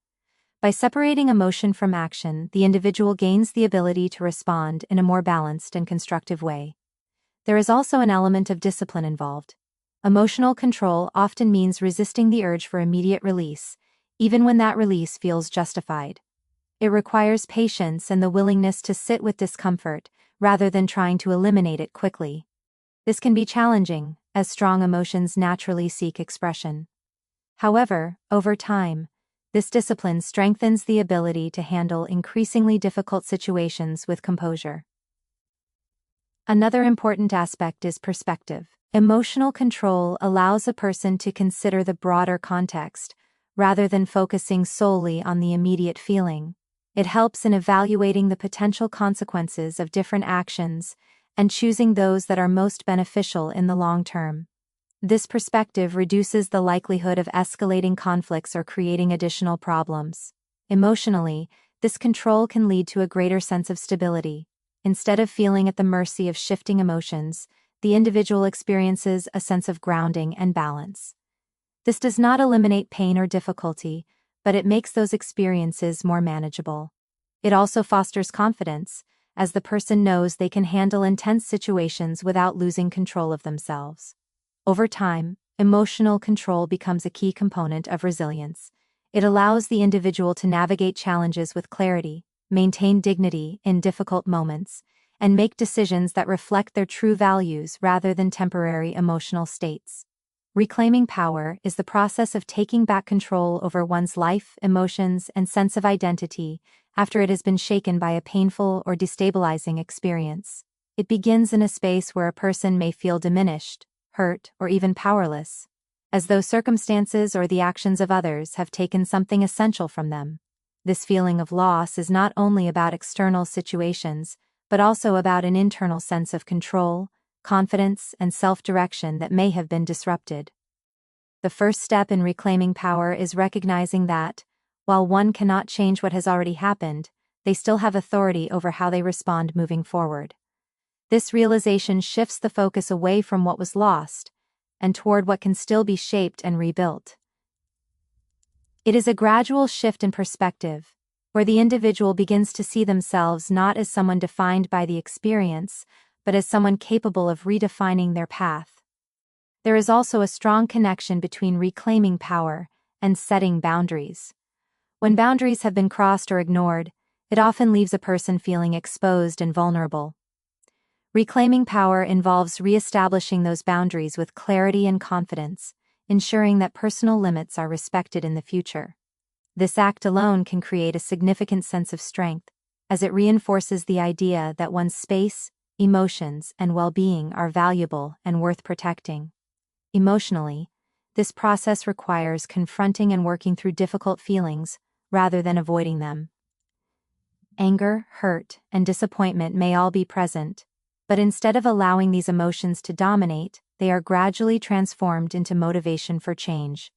By separating emotion from action, the individual gains the ability to respond in a more balanced and constructive way. There is also an element of discipline involved. Emotional control often means resisting the urge for immediate release, even when that release feels justified. It requires patience and the willingness to sit with discomfort, rather than trying to eliminate it quickly. This can be challenging, as strong emotions naturally seek expression. However, over time, this discipline strengthens the ability to handle increasingly difficult situations with composure. Another important aspect is perspective. Emotional control allows a person to consider the broader context, rather than focusing solely on the immediate feeling. It helps in evaluating the potential consequences of different actions and choosing those that are most beneficial in the long term. This perspective reduces the likelihood of escalating conflicts or creating additional problems. Emotionally, this control can lead to a greater sense of stability. Instead of feeling at the mercy of shifting emotions, the individual experiences a sense of grounding and balance. This does not eliminate pain or difficulty, but it makes those experiences more manageable. It also fosters confidence, as the person knows they can handle intense situations without losing control of themselves. Over time, emotional control becomes a key component of resilience. It allows the individual to navigate challenges with clarity, maintain dignity in difficult moments, and make decisions that reflect their true values rather than temporary emotional states. Reclaiming power is the process of taking back control over one's life, emotions, and sense of identity after it has been shaken by a painful or destabilizing experience. It begins in a space where a person may feel diminished, hurt, or even powerless, as though circumstances or the actions of others have taken something essential from them. This feeling of loss is not only about external situations, but also about an internal sense of control, confidence, and self-direction that may have been disrupted. The first step in reclaiming power is recognizing that, while one cannot change what has already happened, they still have authority over how they respond moving forward. This realization shifts the focus away from what was lost and toward what can still be shaped and rebuilt. It is a gradual shift in perspective, where the individual begins to see themselves not as someone defined by the experience, but as someone capable of redefining their path. There is also a strong connection between reclaiming power and setting boundaries. When boundaries have been crossed or ignored, it often leaves a person feeling exposed and vulnerable. Reclaiming power involves re-establishing those boundaries with clarity and confidence, ensuring that personal limits are respected in the future. This act alone can create a significant sense of strength, as it reinforces the idea that one's space, emotions, and well-being are valuable and worth protecting. Emotionally, this process requires confronting and working through difficult feelings rather than avoiding them. Anger, hurt, and disappointment may all be present, but instead of allowing these emotions to dominate, they are gradually transformed into motivation for change.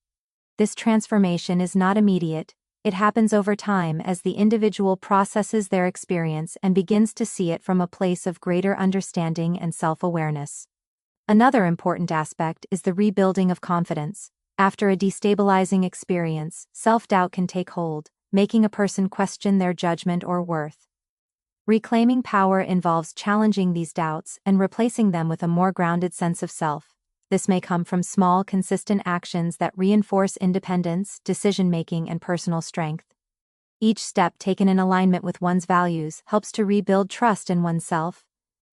This transformation is not immediate. It happens over time as the individual processes their experience and begins to see it from a place of greater understanding and self-awareness. Another important aspect is the rebuilding of confidence. After a destabilizing experience, self-doubt can take hold, making a person question their judgment or worth. Reclaiming power involves challenging these doubts and replacing them with a more grounded sense of self. This may come from small, consistent actions that reinforce independence, decision-making, and personal strength. Each step taken in alignment with one's values helps to rebuild trust in oneself.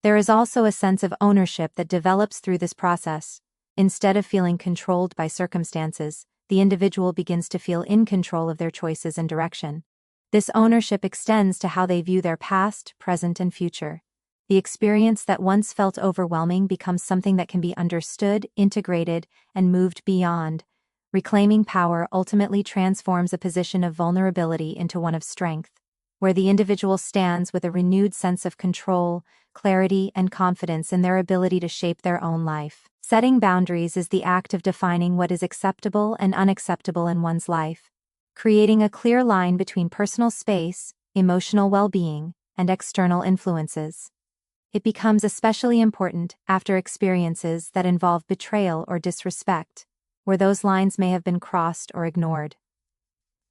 There is also a sense of ownership that develops through this process. Instead of feeling controlled by circumstances, the individual begins to feel in control of their choices and direction. This ownership extends to how they view their past, present, and future. The experience that once felt overwhelming becomes something that can be understood, integrated, and moved beyond. Reclaiming power ultimately transforms a position of vulnerability into one of strength, where the individual stands with a renewed sense of control, clarity, and confidence in their ability to shape their own life. Setting boundaries is the act of defining what is acceptable and unacceptable in one's life, creating a clear line between personal space, emotional well-being, and external influences. It becomes especially important after experiences that involve betrayal or disrespect, where those lines may have been crossed or ignored.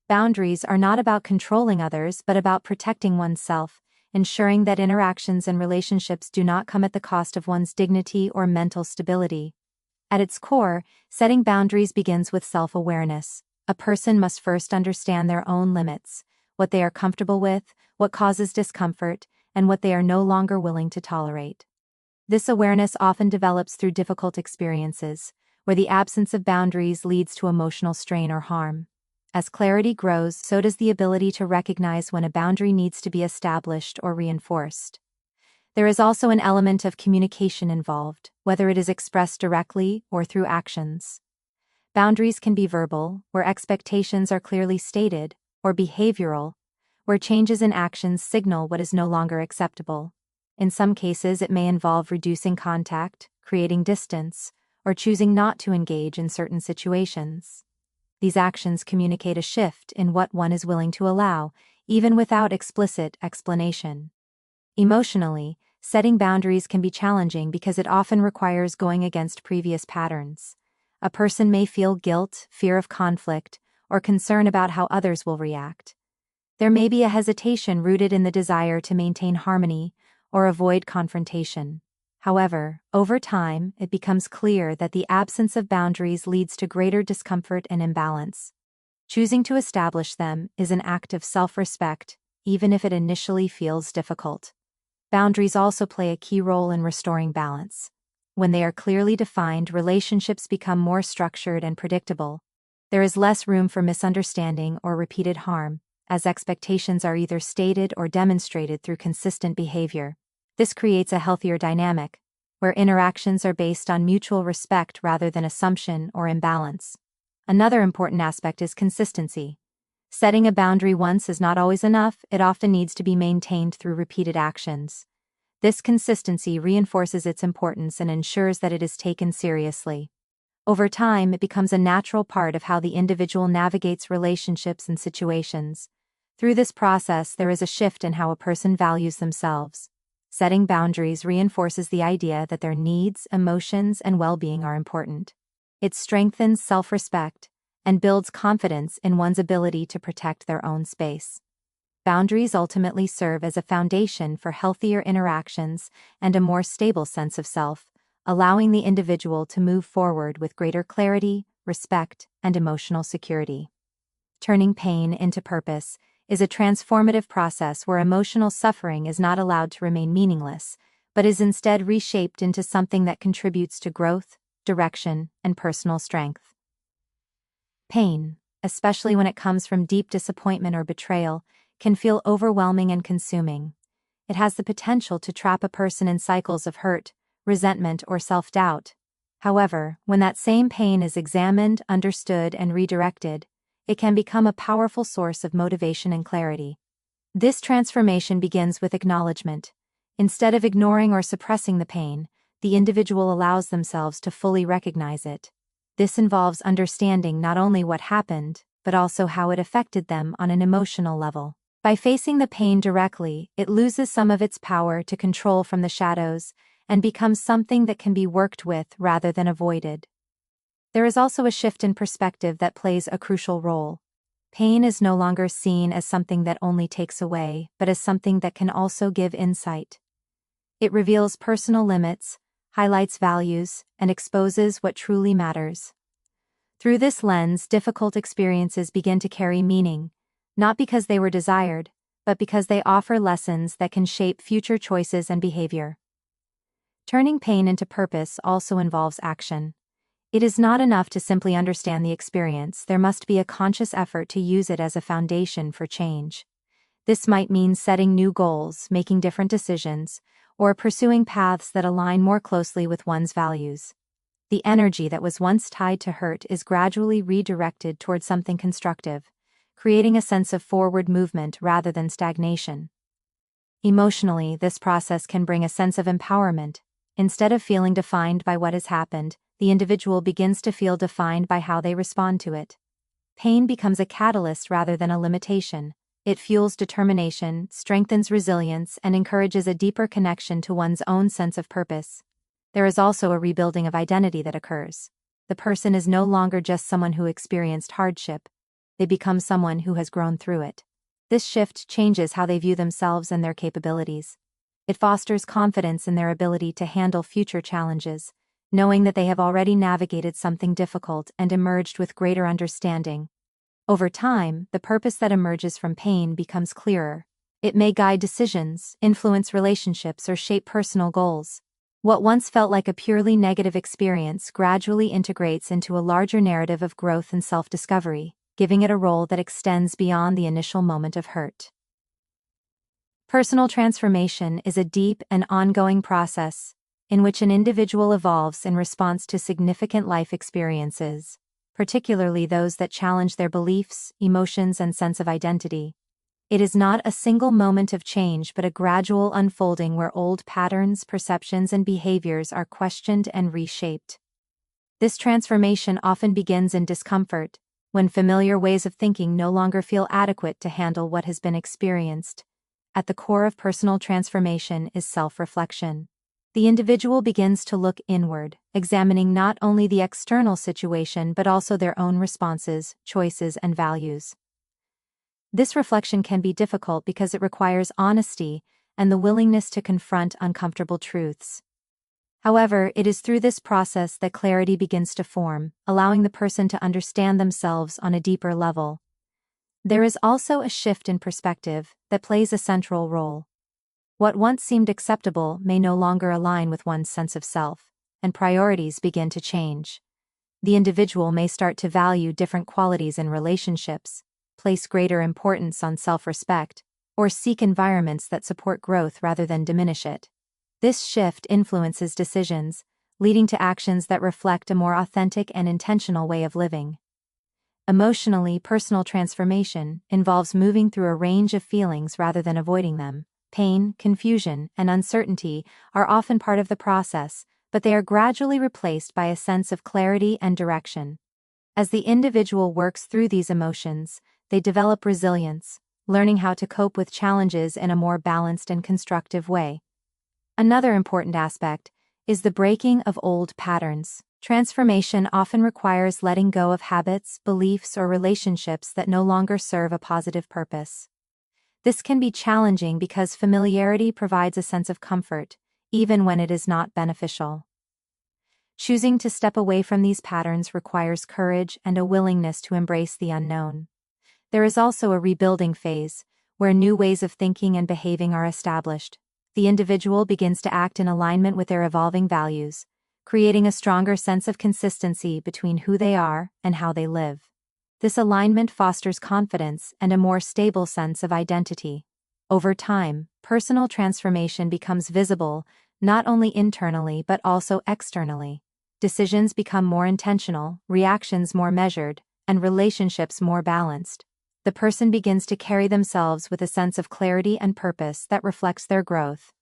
Boundaries are not about controlling others but about protecting oneself, ensuring that interactions and relationships do not come at the cost of one's dignity or mental stability. At its core, setting boundaries begins with self-awareness. A person must first understand their own limits, what they are comfortable with, what causes discomfort, and what they are no longer willing to tolerate. This awareness often develops through difficult experiences, where the absence of boundaries leads to emotional strain or harm. As clarity grows, so does the ability to recognize when a boundary needs to be established or reinforced. There is also an element of communication involved, whether it is expressed directly or through actions. Boundaries can be verbal, where expectations are clearly stated, or behavioral, where changes in actions signal what is no longer acceptable. In some cases, it may involve reducing contact, creating distance, or choosing not to engage in certain situations. These actions communicate a shift in what one is willing to allow, even without explicit explanation. Emotionally, setting boundaries can be challenging because it often requires going against previous patterns. A person may feel guilt, fear of conflict, or concern about how others will react. There may be a hesitation rooted in the desire to maintain harmony or avoid confrontation. However, over time, it becomes clear that the absence of boundaries leads to greater discomfort and imbalance. Choosing to establish them is an act of self-respect, even if it initially feels difficult. Boundaries also play a key role in restoring balance. when they are clearly defined, relationships become more structured and predictable. There is less room for misunderstanding or repeated harm, as expectations are either stated or demonstrated through consistent behavior. This creates a healthier dynamic, where interactions are based on mutual respect rather than assumption or imbalance. Another important aspect is consistency. Setting a boundary once is not always enough, it often needs to be maintained through repeated actions. This consistency reinforces its importance and ensures that it is taken seriously. Over time, it becomes a natural part of how the individual navigates relationships and situations. Through this process, there is a shift in how a person values themselves. Setting boundaries reinforces the idea that their needs, emotions, and well-being are important. It strengthens self-respect and builds confidence in one's ability to protect their own space. Boundaries ultimately serve as a foundation for healthier interactions and a more stable sense of self, allowing the individual to move forward with greater clarity, respect, and emotional security. Turning pain into purpose is a transformative process where emotional suffering is not allowed to remain meaningless, but is instead reshaped into something that contributes to growth, direction, and personal strength. Pain, especially when it comes from deep disappointment or betrayal, can feel overwhelming and consuming. It has the potential to trap a person in cycles of hurt, resentment, or self-doubt. However, when that same pain is examined, understood, and redirected, it can become a powerful source of motivation and clarity. This transformation begins with acknowledgement. Instead of ignoring or suppressing the pain, the individual allows themselves to fully recognize it. This involves understanding not only what happened, but also how it affected them on an emotional level. By facing the pain directly, it loses some of its power to control from the shadows and becomes something that can be worked with rather than avoided. There is also a shift in perspective that plays a crucial role. Pain is no longer seen as something that only takes away, but as something that can also give insight. It reveals personal limits, highlights values, and exposes what truly matters. Through this lens, difficult experiences begin to carry meaning, not because they were desired, but because they offer lessons that can shape future choices and behavior. Turning pain into purpose also involves action. It is not enough to simply understand the experience, there must be a conscious effort to use it as a foundation for change. This might mean setting new goals, making different decisions, or pursuing paths that align more closely with one's values. The energy that was once tied to hurt is gradually redirected toward something constructive, creating a sense of forward movement rather than stagnation. Emotionally, this process can bring a sense of empowerment. Instead of feeling defined by what has happened, the individual begins to feel defined by how they respond to it. Pain becomes a catalyst rather than a limitation. It fuels determination, strengthens resilience, and encourages a deeper connection to one's own sense of purpose. There is also a rebuilding of identity that occurs. The person is no longer just someone who experienced hardship. They become someone who has grown through it. This shift changes how they view themselves and their capabilities. It fosters confidence in their ability to handle future challenges, knowing that they have already navigated something difficult and emerged with greater understanding. Over time, the purpose that emerges from pain becomes clearer. It may guide decisions, influence relationships, or shape personal goals. What once felt like a purely negative experience gradually integrates into a larger narrative of growth and self-discovery, giving it a role that extends beyond the initial moment of hurt. Personal transformation is a deep and ongoing process in which an individual evolves in response to significant life experiences, particularly those that challenge their beliefs, emotions, and sense of identity. It is not a single moment of change but a gradual unfolding where old patterns, perceptions, and behaviors are questioned and reshaped. This transformation often begins in discomfort, when familiar ways of thinking no longer feel adequate to handle what has been experienced. At the core of personal transformation is self-reflection. The individual begins to look inward, examining not only the external situation but also their own responses, choices, and values. This reflection can be difficult because it requires honesty and the willingness to confront uncomfortable truths. However, it is through this process that clarity begins to form, allowing the person to understand themselves on a deeper level. There is also a shift in perspective that plays a central role. What once seemed acceptable may no longer align with one's sense of self. and priorities begin to change. The individual may start to value different qualities in relationships, place greater importance on self-respect, or seek environments that support growth rather than diminish it. This shift influences decisions, leading to actions that reflect a more authentic and intentional way of living. Emotionally, personal transformation involves moving through a range of feelings rather than avoiding them. Pain, confusion, and uncertainty are often part of the process, but they are gradually replaced by a sense of clarity and direction. As the individual works through these emotions, they develop resilience, learning how to cope with challenges in a more balanced and constructive way. Another important aspect is the breaking of old patterns. Transformation often requires letting go of habits, beliefs, or relationships that no longer serve a positive purpose. This can be challenging because familiarity provides a sense of comfort, even when it is not beneficial. Choosing to step away from these patterns requires courage and a willingness to embrace the unknown. There is also a rebuilding phase, where new ways of thinking and behaving are established. The individual begins to act in alignment with their evolving values, creating a stronger sense of consistency between who they are and how they live. This alignment fosters confidence and a more stable sense of identity. Over time, personal transformation becomes visible, not only internally but also externally. Decisions become more intentional, reactions more measured, and relationships more balanced. The person begins to carry themselves with a sense of clarity and purpose that reflects their growth.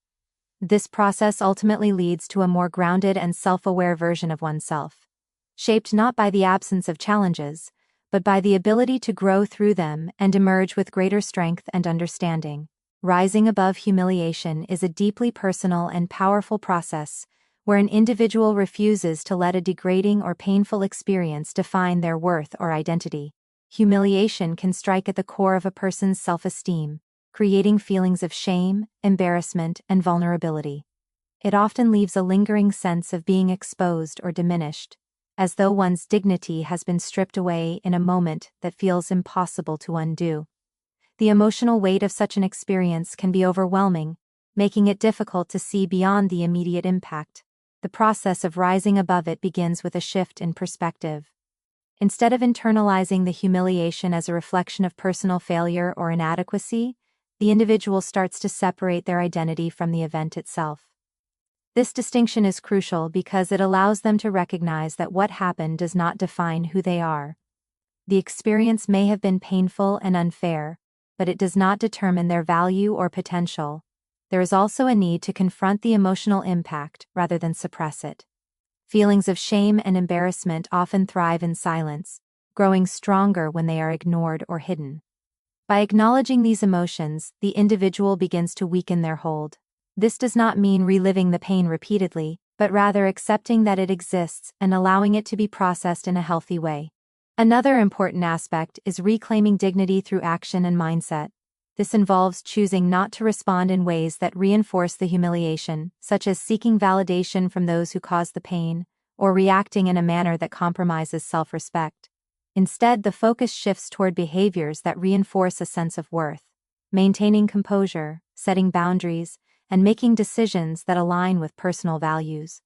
This process ultimately leads to a more grounded and self-aware version of oneself, shaped not by the absence of challenges, but by the ability to grow through them and emerge with greater strength and understanding. Rising above humiliation is a deeply personal and powerful process, where an individual refuses to let a degrading or painful experience define their worth or identity. Humiliation can strike at the core of a person's self-esteem, creating feelings of shame, embarrassment, and vulnerability. It often leaves a lingering sense of being exposed or diminished, as though one's dignity has been stripped away in a moment that feels impossible to undo. The emotional weight of such an experience can be overwhelming, making it difficult to see beyond the immediate impact. The process of rising above it begins with a shift in perspective. Instead of internalizing the humiliation as a reflection of personal failure or inadequacy, the individual starts to separate their identity from the event itself. This distinction is crucial because it allows them to recognize that what happened does not define who they are. The experience may have been painful and unfair, but it does not determine their value or potential. There is also a need to confront the emotional impact rather than suppress it. Feelings of shame and embarrassment often thrive in silence, growing stronger when they are ignored or hidden. By acknowledging these emotions, the individual begins to weaken their hold. This does not mean reliving the pain repeatedly, but rather accepting that it exists and allowing it to be processed in a healthy way. Another important aspect is reclaiming dignity through action and mindset. This involves choosing not to respond in ways that reinforce the humiliation, such as seeking validation from those who caused the pain, or reacting in a manner that compromises self-respect. Instead, the focus shifts toward behaviors that reinforce a sense of worth. Maintaining composure, setting boundaries, and making decisions that align with personal values.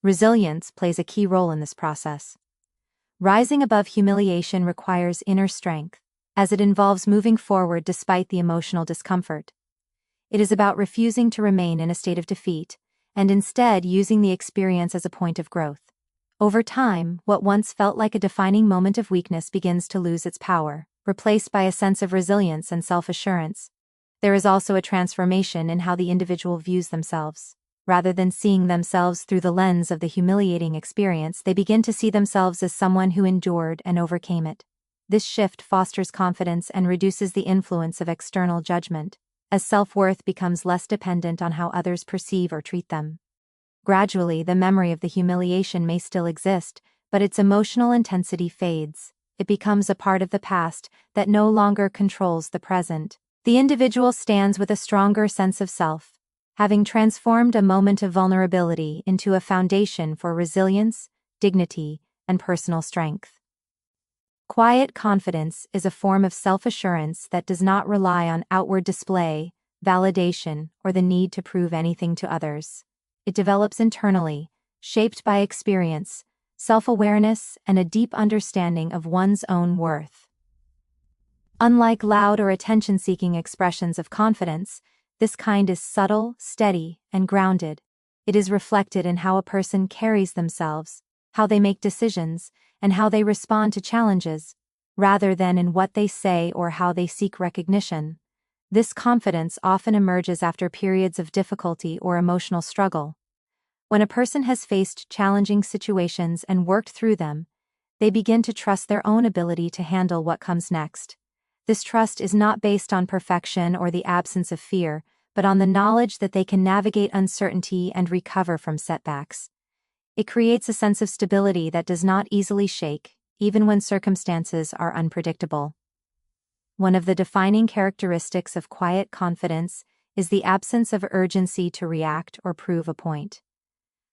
Resilience plays a key role in this process. Rising above humiliation requires inner strength, as it involves moving forward despite the emotional discomfort. It is about refusing to remain in a state of defeat, and instead using the experience as a point of growth. Over time, what once felt like a defining moment of weakness begins to lose its power, replaced by a sense of resilience and self-assurance. There is also a transformation in how the individual views themselves. Rather than seeing themselves through the lens of the humiliating experience, they begin to see themselves as someone who endured and overcame it. This shift fosters confidence and reduces the influence of external judgment, as self-worth becomes less dependent on how others perceive or treat them. Gradually, the memory of the humiliation may still exist, but its emotional intensity fades. It becomes a part of the past that no longer controls the present. The individual stands with a stronger sense of self, having transformed a moment of vulnerability into a foundation for resilience, dignity, and personal strength. Quiet confidence is a form of self-assurance that does not rely on outward display, validation, or the need to prove anything to others. It develops internally, shaped by experience, self-awareness, and a deep understanding of one's own worth. Unlike loud or attention-seeking expressions of confidence, this kind is subtle, steady, and grounded. It is reflected in how a person carries themselves, how they make decisions, and how they respond to challenges, rather than in what they say or how they seek recognition. This confidence often emerges after periods of difficulty or emotional struggle. When a person has faced challenging situations and worked through them, they begin to trust their own ability to handle what comes next. This trust is not based on perfection or the absence of fear, but on the knowledge that they can navigate uncertainty and recover from setbacks. It creates a sense of stability that does not easily shake, even when circumstances are unpredictable. One of the defining characteristics of quiet confidence is the absence of urgency to react or prove a point.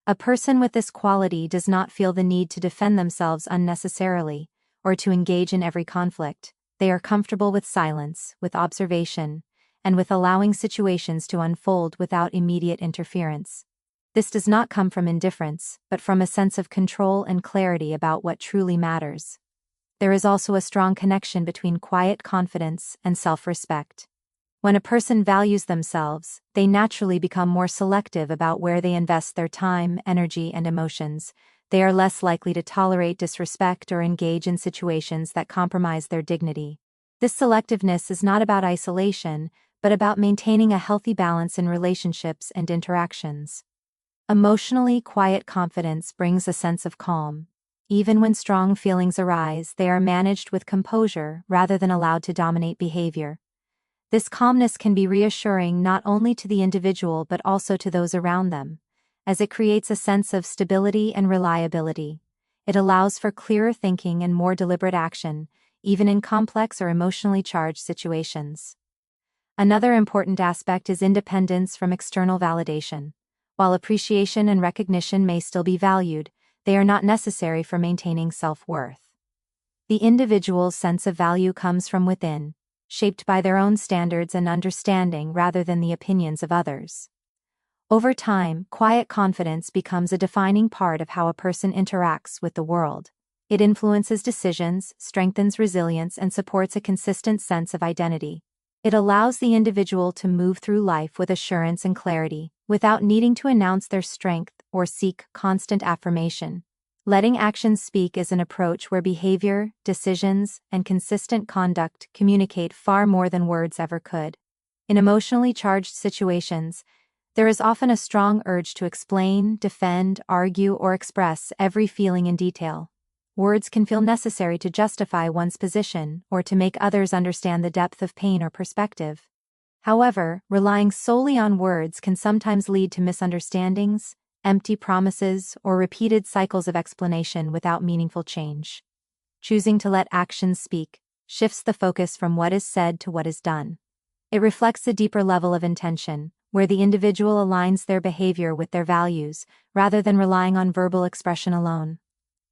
A person with this quality does not feel the need to defend themselves unnecessarily, or to engage in every conflict. They are comfortable with silence, with observation, and with allowing situations to unfold without immediate interference. This does not come from indifference, but from a sense of control and clarity about what truly matters. There is also a strong connection between quiet confidence and self-respect. When a person values themselves, they naturally become more selective about where they invest their time, energy, and emotions. They are less likely to tolerate disrespect or engage in situations that compromise their dignity. This selectiveness is not about isolation, but about maintaining a healthy balance in relationships and interactions. Emotionally quiet confidence brings a sense of calm. Even when strong feelings arise, they are managed with composure rather than allowed to dominate behavior. This calmness can be reassuring not only to the individual but also to those around them, as it creates a sense of stability and reliability. It allows for clearer thinking and more deliberate action, even in complex or emotionally charged situations. Another important aspect is independence from external validation. While appreciation and recognition may still be valued, they are not necessary for maintaining self-worth. The individual's sense of value comes from within, shaped by their own standards and understanding rather than the opinions of others. Over time, quiet confidence becomes a defining part of how a person interacts with the world. It influences decisions, strengthens resilience, and supports a consistent sense of identity. It allows the individual to move through life with assurance and clarity, without needing to announce their strength or seek constant affirmation. Letting actions speak is an approach where behavior, decisions, and consistent conduct communicate far more than words ever could. In emotionally charged situations, there is often a strong urge to explain, defend, argue, or express every feeling in detail. Words can feel necessary to justify one's position or to make others understand the depth of pain or perspective. However, relying solely on words can sometimes lead to misunderstandings, empty promises, or repeated cycles of explanation without meaningful change. Choosing to let actions speak shifts the focus from what is said to what is done. It reflects a deeper level of intention, where the individual aligns their behavior with their values, rather than relying on verbal expression alone.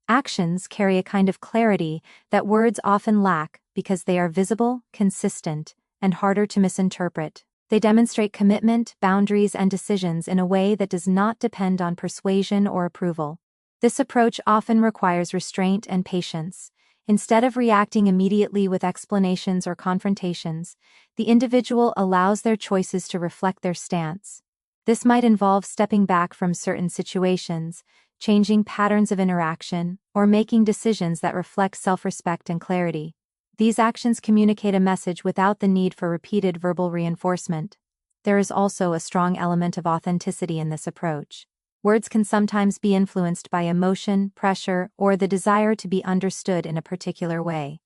Actions carry a kind of clarity that words often lack because they are visible, consistent, and harder to misinterpret. They demonstrate commitment, boundaries, and decisions in a way that does not depend on persuasion or approval. This approach often requires restraint and patience. Instead of reacting immediately with explanations or confrontations, the individual allows their choices to reflect their stance. This might involve stepping back from certain situations, changing patterns of interaction, or making decisions that reflect self-respect and clarity. These actions communicate a message without the need for repeated verbal reinforcement. There is also a strong element of authenticity in this approach. Words can sometimes be influenced by emotion, pressure, or the desire to be understood in a particular way.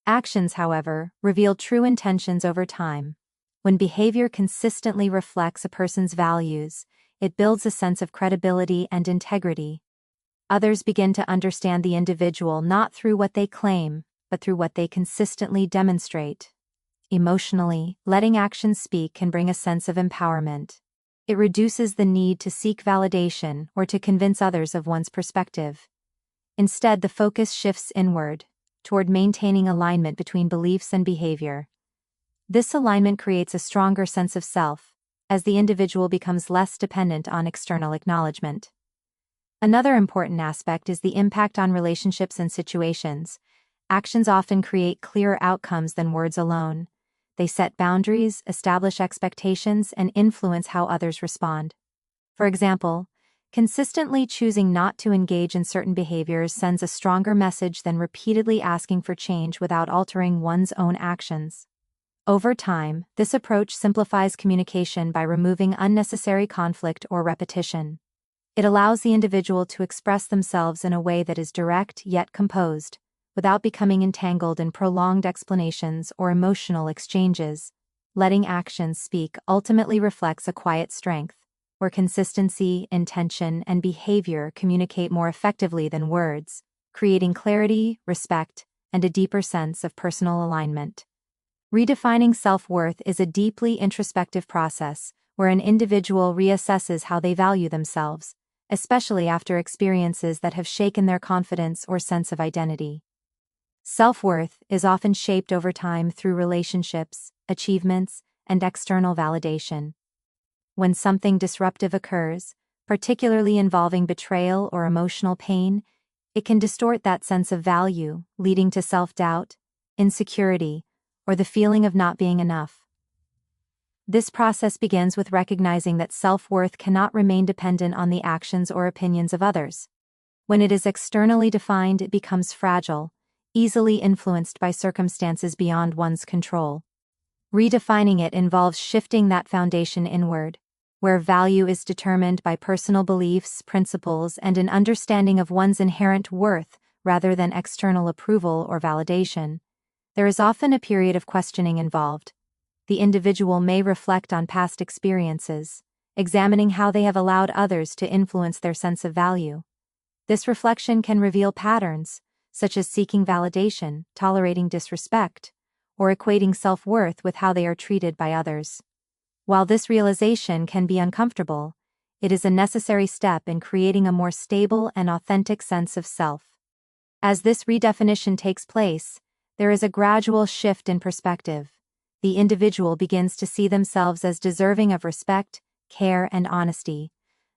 Actions, however, reveal true intentions over time. When behavior consistently reflects a person's values, it builds a sense of credibility and integrity. Others begin to understand the individual not through what they claim, but through what they consistently demonstrate. Emotionally, letting actions speak can bring a sense of empowerment. It reduces the need to seek validation or to convince others of one's perspective. Instead, the focus shifts inward, toward maintaining alignment between beliefs and behavior. This alignment creates a stronger sense of self, as the individual becomes less dependent on external acknowledgement. Another important aspect is the impact on relationships and situations. Actions often create clearer outcomes than words alone. They set boundaries, establish expectations, and influence how others respond. For example, consistently choosing not to engage in certain behaviors sends a stronger message than repeatedly asking for change without altering one's own actions. Over time, this approach simplifies communication by removing unnecessary conflict or repetition. It allows the individual to express themselves in a way that is direct yet composed, without becoming entangled in prolonged explanations or emotional exchanges. Letting actions speak ultimately reflects a quiet strength, where consistency, intention, and behavior communicate more effectively than words, creating clarity, respect, and a deeper sense of personal alignment. Redefining self-worth is a deeply introspective process where an individual reassesses how they value themselves, especially after experiences that have shaken their confidence or sense of identity. Self-worth is often shaped over time through relationships, achievements, and external validation. When something disruptive occurs, particularly involving betrayal or emotional pain, it can distort that sense of value, leading to self-doubt, insecurity, or the feeling of not being enough. This process begins with recognizing that self-worth cannot remain dependent on the actions or opinions of others. When it is externally defined, it becomes fragile, easily influenced by circumstances beyond one's control. Redefining it involves shifting that foundation inward, where value is determined by personal beliefs, principles, and an understanding of one's inherent worth rather than external approval or validation. There is often a period of questioning involved. The individual may reflect on past experiences, examining how they have allowed others to influence their sense of value. This reflection can reveal patterns, such as seeking validation, tolerating disrespect, or equating self-worth with how they are treated by others. While this realization can be uncomfortable, it is a necessary step in creating a more stable and authentic sense of self. As this redefinition takes place, there is a gradual shift in perspective. The individual begins to see themselves as deserving of respect, care, and honesty,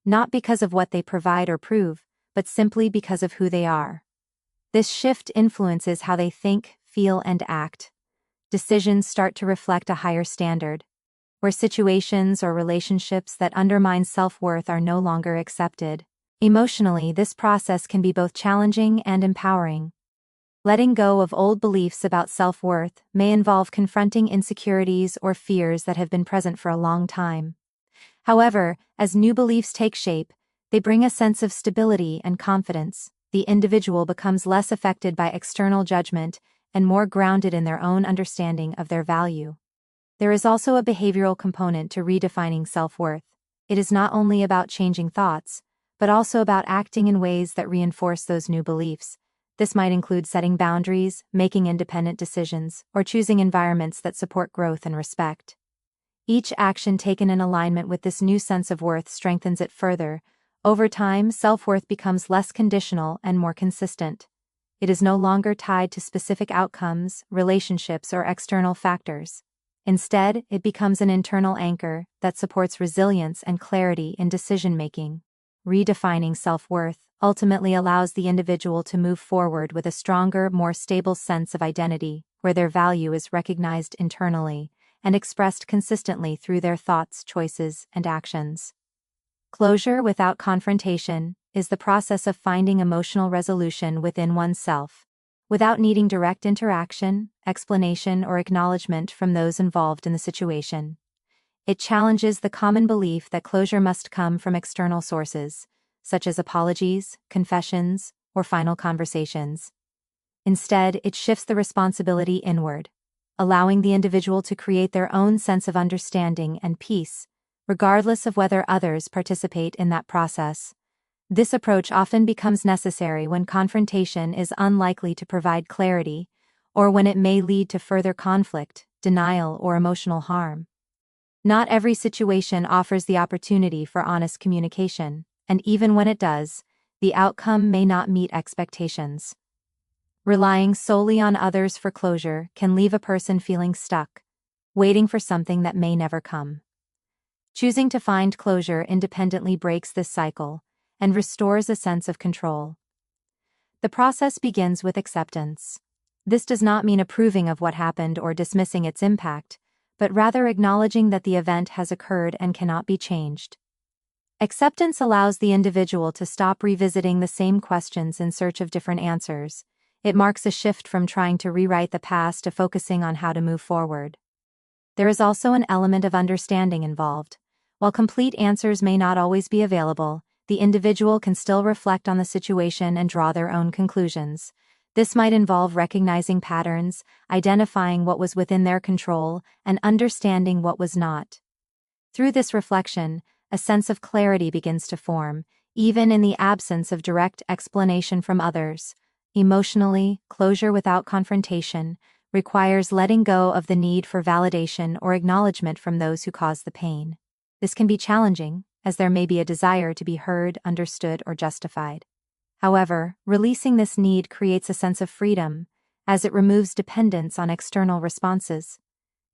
not because of what they provide or prove, but simply because of who they are. This shift influences how they think, feel, and act. Decisions start to reflect a higher standard, where situations or relationships that undermine self-worth are no longer accepted. Emotionally, this process can be both challenging and empowering. Letting go of old beliefs about self-worth may involve confronting insecurities or fears that have been present for a long time. However, as new beliefs take shape, they bring a sense of stability and confidence. The individual becomes less affected by external judgment and more grounded in their own understanding of their value. There is also a behavioral component to redefining self-worth. It is not only about changing thoughts, but also about acting in ways that reinforce those new beliefs. This might include setting boundaries, making independent decisions, or choosing environments that support growth and respect. Each action taken in alignment with this new sense of worth strengthens it further. Over time, self-worth becomes less conditional and more consistent. It is no longer tied to specific outcomes, relationships, or external factors. Instead, it becomes an internal anchor that supports resilience and clarity in decision-making. Redefining self-worth ultimately allows the individual to move forward with a stronger, more stable sense of identity, where their value is recognized internally and expressed consistently through their thoughts, choices, and actions. Closure without confrontation is the process of finding emotional resolution within oneself, without needing direct interaction, explanation, or acknowledgement from those involved in the situation. It challenges the common belief that closure must come from external sources, such as apologies, confessions, or final conversations. Instead, it shifts the responsibility inward, allowing the individual to create their own sense of understanding and peace, regardless of whether others participate in that process. This approach often becomes necessary when confrontation is unlikely to provide clarity, or when it may lead to further conflict, denial, or emotional harm. Not every situation offers the opportunity for honest communication, and even when it does, the outcome may not meet expectations. Relying solely on others for closure can leave a person feeling stuck, waiting for something that may never come. Choosing to find closure independently breaks this cycle, and restores a sense of control. The process begins with acceptance. This does not mean approving of what happened or dismissing its impact, but rather acknowledging that the event has occurred and cannot be changed. Acceptance allows the individual to stop revisiting the same questions in search of different answers. It marks a shift from trying to rewrite the past to focusing on how to move forward. There is also an element of understanding involved. While complete answers may not always be available, the individual can still reflect on the situation and draw their own conclusions. This might involve recognizing patterns, identifying what was within their control, and understanding what was not. Through this reflection, a sense of clarity begins to form, even in the absence of direct explanation from others. Emotionally, closure without confrontation requires letting go of the need for validation or acknowledgement from those who cause the pain. This can be challenging, as there may be a desire to be heard, understood, or justified. However, releasing this need creates a sense of freedom, as it removes dependence on external responses.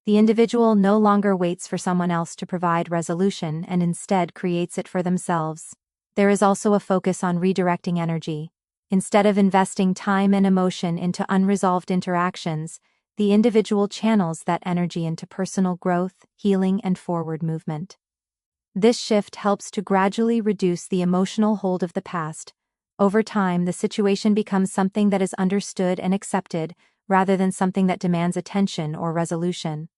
The individual no longer waits for someone else to provide resolution and instead creates it for themselves. There is also a focus on redirecting energy. Instead of investing time and emotion into unresolved interactions, the individual channels that energy into personal growth, healing, and forward movement. This shift helps to gradually reduce the emotional hold of the past. Over time, the situation becomes something that is understood and accepted, rather than something that demands attention or resolution.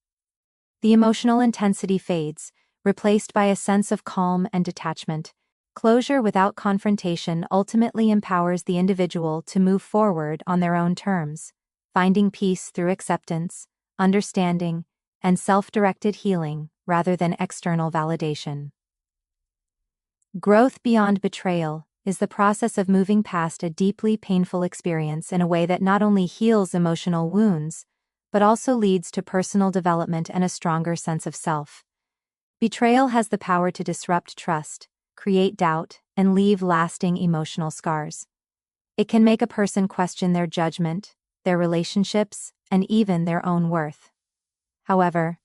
The emotional intensity fades, replaced by a sense of calm and detachment. Closure without confrontation ultimately empowers the individual to move forward on their own terms, finding peace through acceptance, understanding, and self-directed healing rather than external validation. Growth beyond betrayal is the process of moving past a deeply painful experience in a way that not only heals emotional wounds, but also leads to personal development and a stronger sense of self. Betrayal has the power to disrupt trust, create doubt, and leave lasting emotional scars. It can make a person question their judgment, their relationships, and even their own worth. However,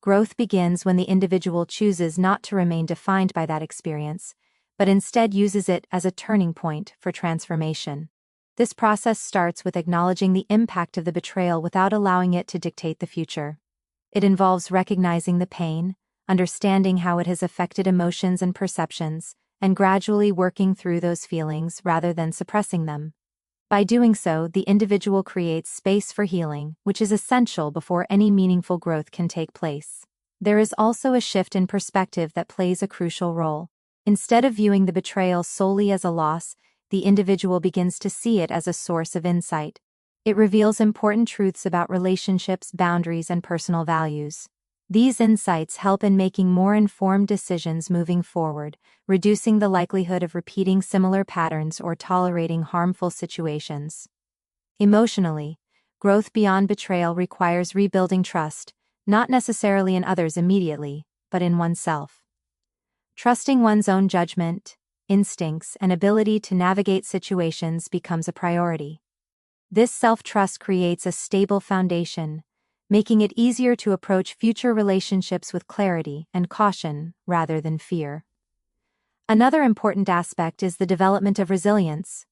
growth begins when the individual chooses not to remain defined by that experience, but instead uses it as a turning point for transformation. This process starts with acknowledging the impact of the betrayal without allowing it to dictate the future. It involves recognizing the pain, understanding how it has affected emotions and perceptions, and gradually working through those feelings rather than suppressing them. By doing so, the individual creates space for healing, which is essential before any meaningful growth can take place. There is also a shift in perspective that plays a crucial role. Instead of viewing the betrayal solely as a loss, the individual begins to see it as a source of insight. It reveals important truths about relationships, boundaries, and personal values. These insights help in making more informed decisions moving forward, reducing the likelihood of repeating similar patterns or tolerating harmful situations. Emotionally, growth beyond betrayal requires rebuilding trust, not necessarily in others immediately, but in oneself. Trusting one's own judgment, instincts, and ability to navigate situations becomes a priority. This self-trust creates a stable foundation, making it easier to approach future relationships with clarity and caution rather than fear. Another important aspect is the development of resilience.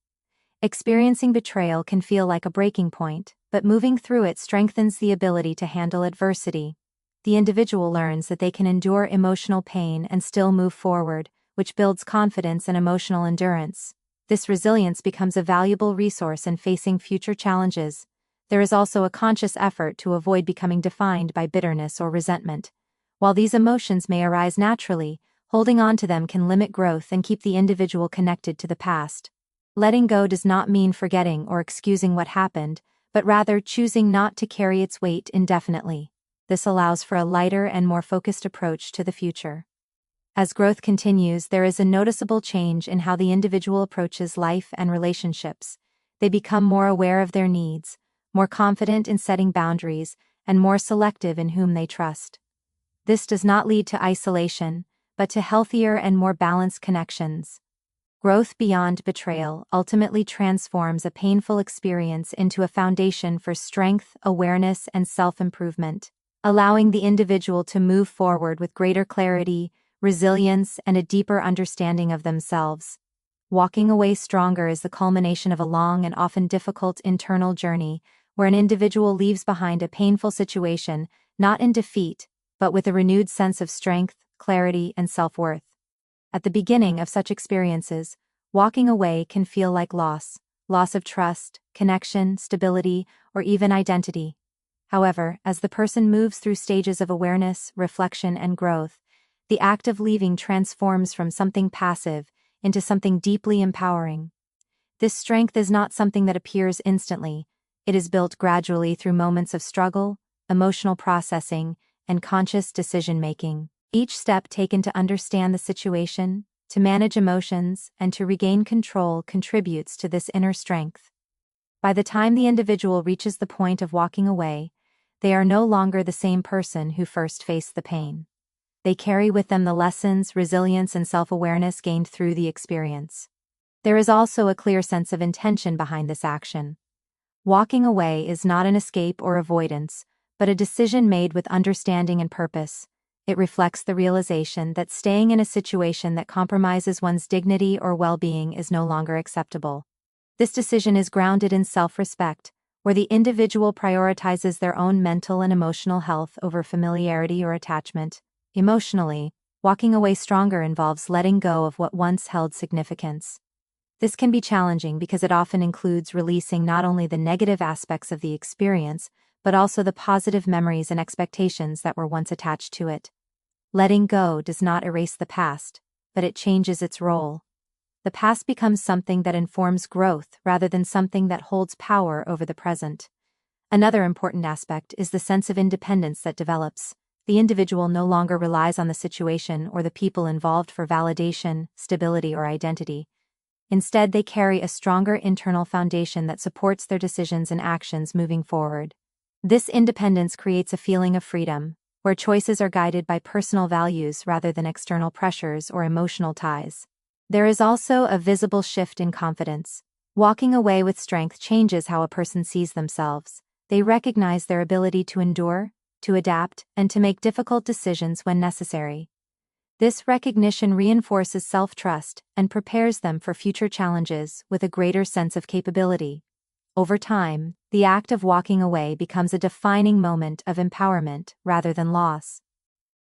Experiencing betrayal can feel like a breaking point, but moving through it strengthens the ability to handle adversity. The individual learns that they can endure emotional pain and still move forward, which builds confidence and emotional endurance. This resilience becomes a valuable resource in facing future challenges. There is also a conscious effort to avoid becoming defined by bitterness or resentment. While these emotions may arise naturally, holding on to them can limit growth and keep the individual connected to the past. Letting go does not mean forgetting or excusing what happened, but rather choosing not to carry its weight indefinitely. This allows for a lighter and more focused approach to the future. As growth continues, there is a noticeable change in how the individual approaches life and relationships. They become more aware of their needs, more confident in setting boundaries, and more selective in whom they trust. This does not lead to isolation, but to healthier and more balanced connections. Growth beyond betrayal ultimately transforms a painful experience into a foundation for strength, awareness, and self-improvement, allowing the individual to move forward with greater clarity, resilience, and a deeper understanding of themselves. walking away stronger is the culmination of a long and often difficult internal journey, where an individual leaves behind a painful situation, not in defeat, but with a renewed sense of strength, clarity, and self-worth. At the beginning of such experiences, walking away can feel like loss of trust, connection, stability, or even identity. However, as the person moves through stages of awareness, reflection, and growth, the act of leaving transforms from something passive into something deeply empowering. This strength is not something that appears instantly. It is built gradually through moments of struggle, emotional processing, and conscious decision-making. Each step taken to understand the situation, to manage emotions, and to regain control contributes to this inner strength. By the time the individual reaches the point of walking away, they are no longer the same person who first faced the pain. They carry with them the lessons, resilience, and self-awareness gained through the experience. There is also a clear sense of intention behind this action. Walking away is not an escape or avoidance, but a decision made with understanding and purpose. It reflects the realization that staying in a situation that compromises one's dignity or well-being is no longer acceptable. This decision is grounded in self-respect, where the individual prioritizes their own mental and emotional health over familiarity or attachment. Emotionally, walking away stronger involves letting go of what once held significance. This can be challenging because it often includes releasing not only the negative aspects of the experience, but also the positive memories and expectations that were once attached to it. Letting go does not erase the past, but it changes its role. The past becomes something that informs growth rather than something that holds power over the present. Another important aspect is the sense of independence that develops. The individual no longer relies on the situation or the people involved for validation, stability, or identity. Instead, they carry a stronger internal foundation that supports their decisions and actions moving forward. This independence creates a feeling of freedom, where choices are guided by personal values rather than external pressures or emotional ties. There is also a visible shift in confidence. Walking away with strength changes how a person sees themselves. They recognize their ability to endure, to adapt, and to make difficult decisions when necessary. This recognition reinforces self-trust and prepares them for future challenges with a greater sense of capability. Over time, the act of walking away becomes a defining moment of empowerment rather than loss.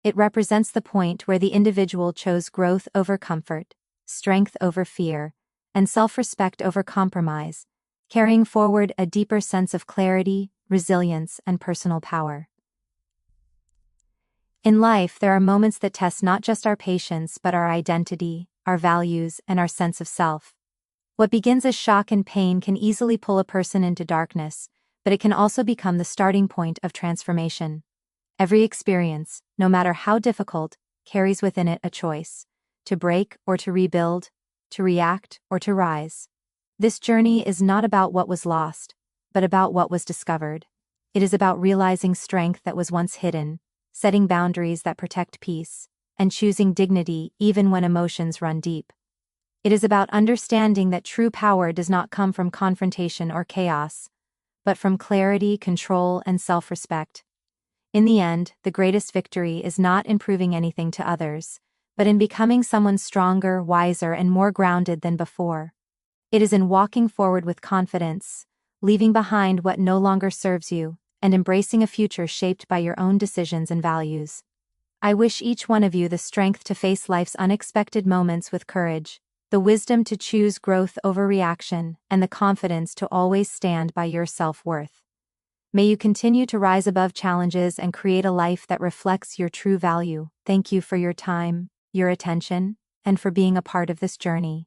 It represents the point where the individual chose growth over comfort, strength over fear, and self-respect over compromise, carrying forward a deeper sense of clarity, resilience, and personal power. In life, there are moments that test not just our patience but our identity, our values, and our sense of self. What begins as shock and pain can easily pull a person into darkness, but it can also become the starting point of transformation. Every experience, no matter how difficult, carries within it a choice: to break or to rebuild, to react or to rise. This journey is not about what was lost, but about what was discovered. It is about realizing strength that was once hidden, setting boundaries that protect peace, and choosing dignity even when emotions run deep. It is about understanding that true power does not come from confrontation or chaos, but from clarity, control, and self-respect. In the end, the greatest victory is not in proving anything to others, but in becoming someone stronger, wiser, and more grounded than before. It is in walking forward with confidence, leaving behind what no longer serves you, and embracing a future shaped by your own decisions and values. I wish each one of you the strength to face life's unexpected moments with courage, the wisdom to choose growth over reaction, and the confidence to always stand by your self-worth. May you continue to rise above challenges and create a life that reflects your true value. Thank you for your time, your attention, and for being a part of this journey.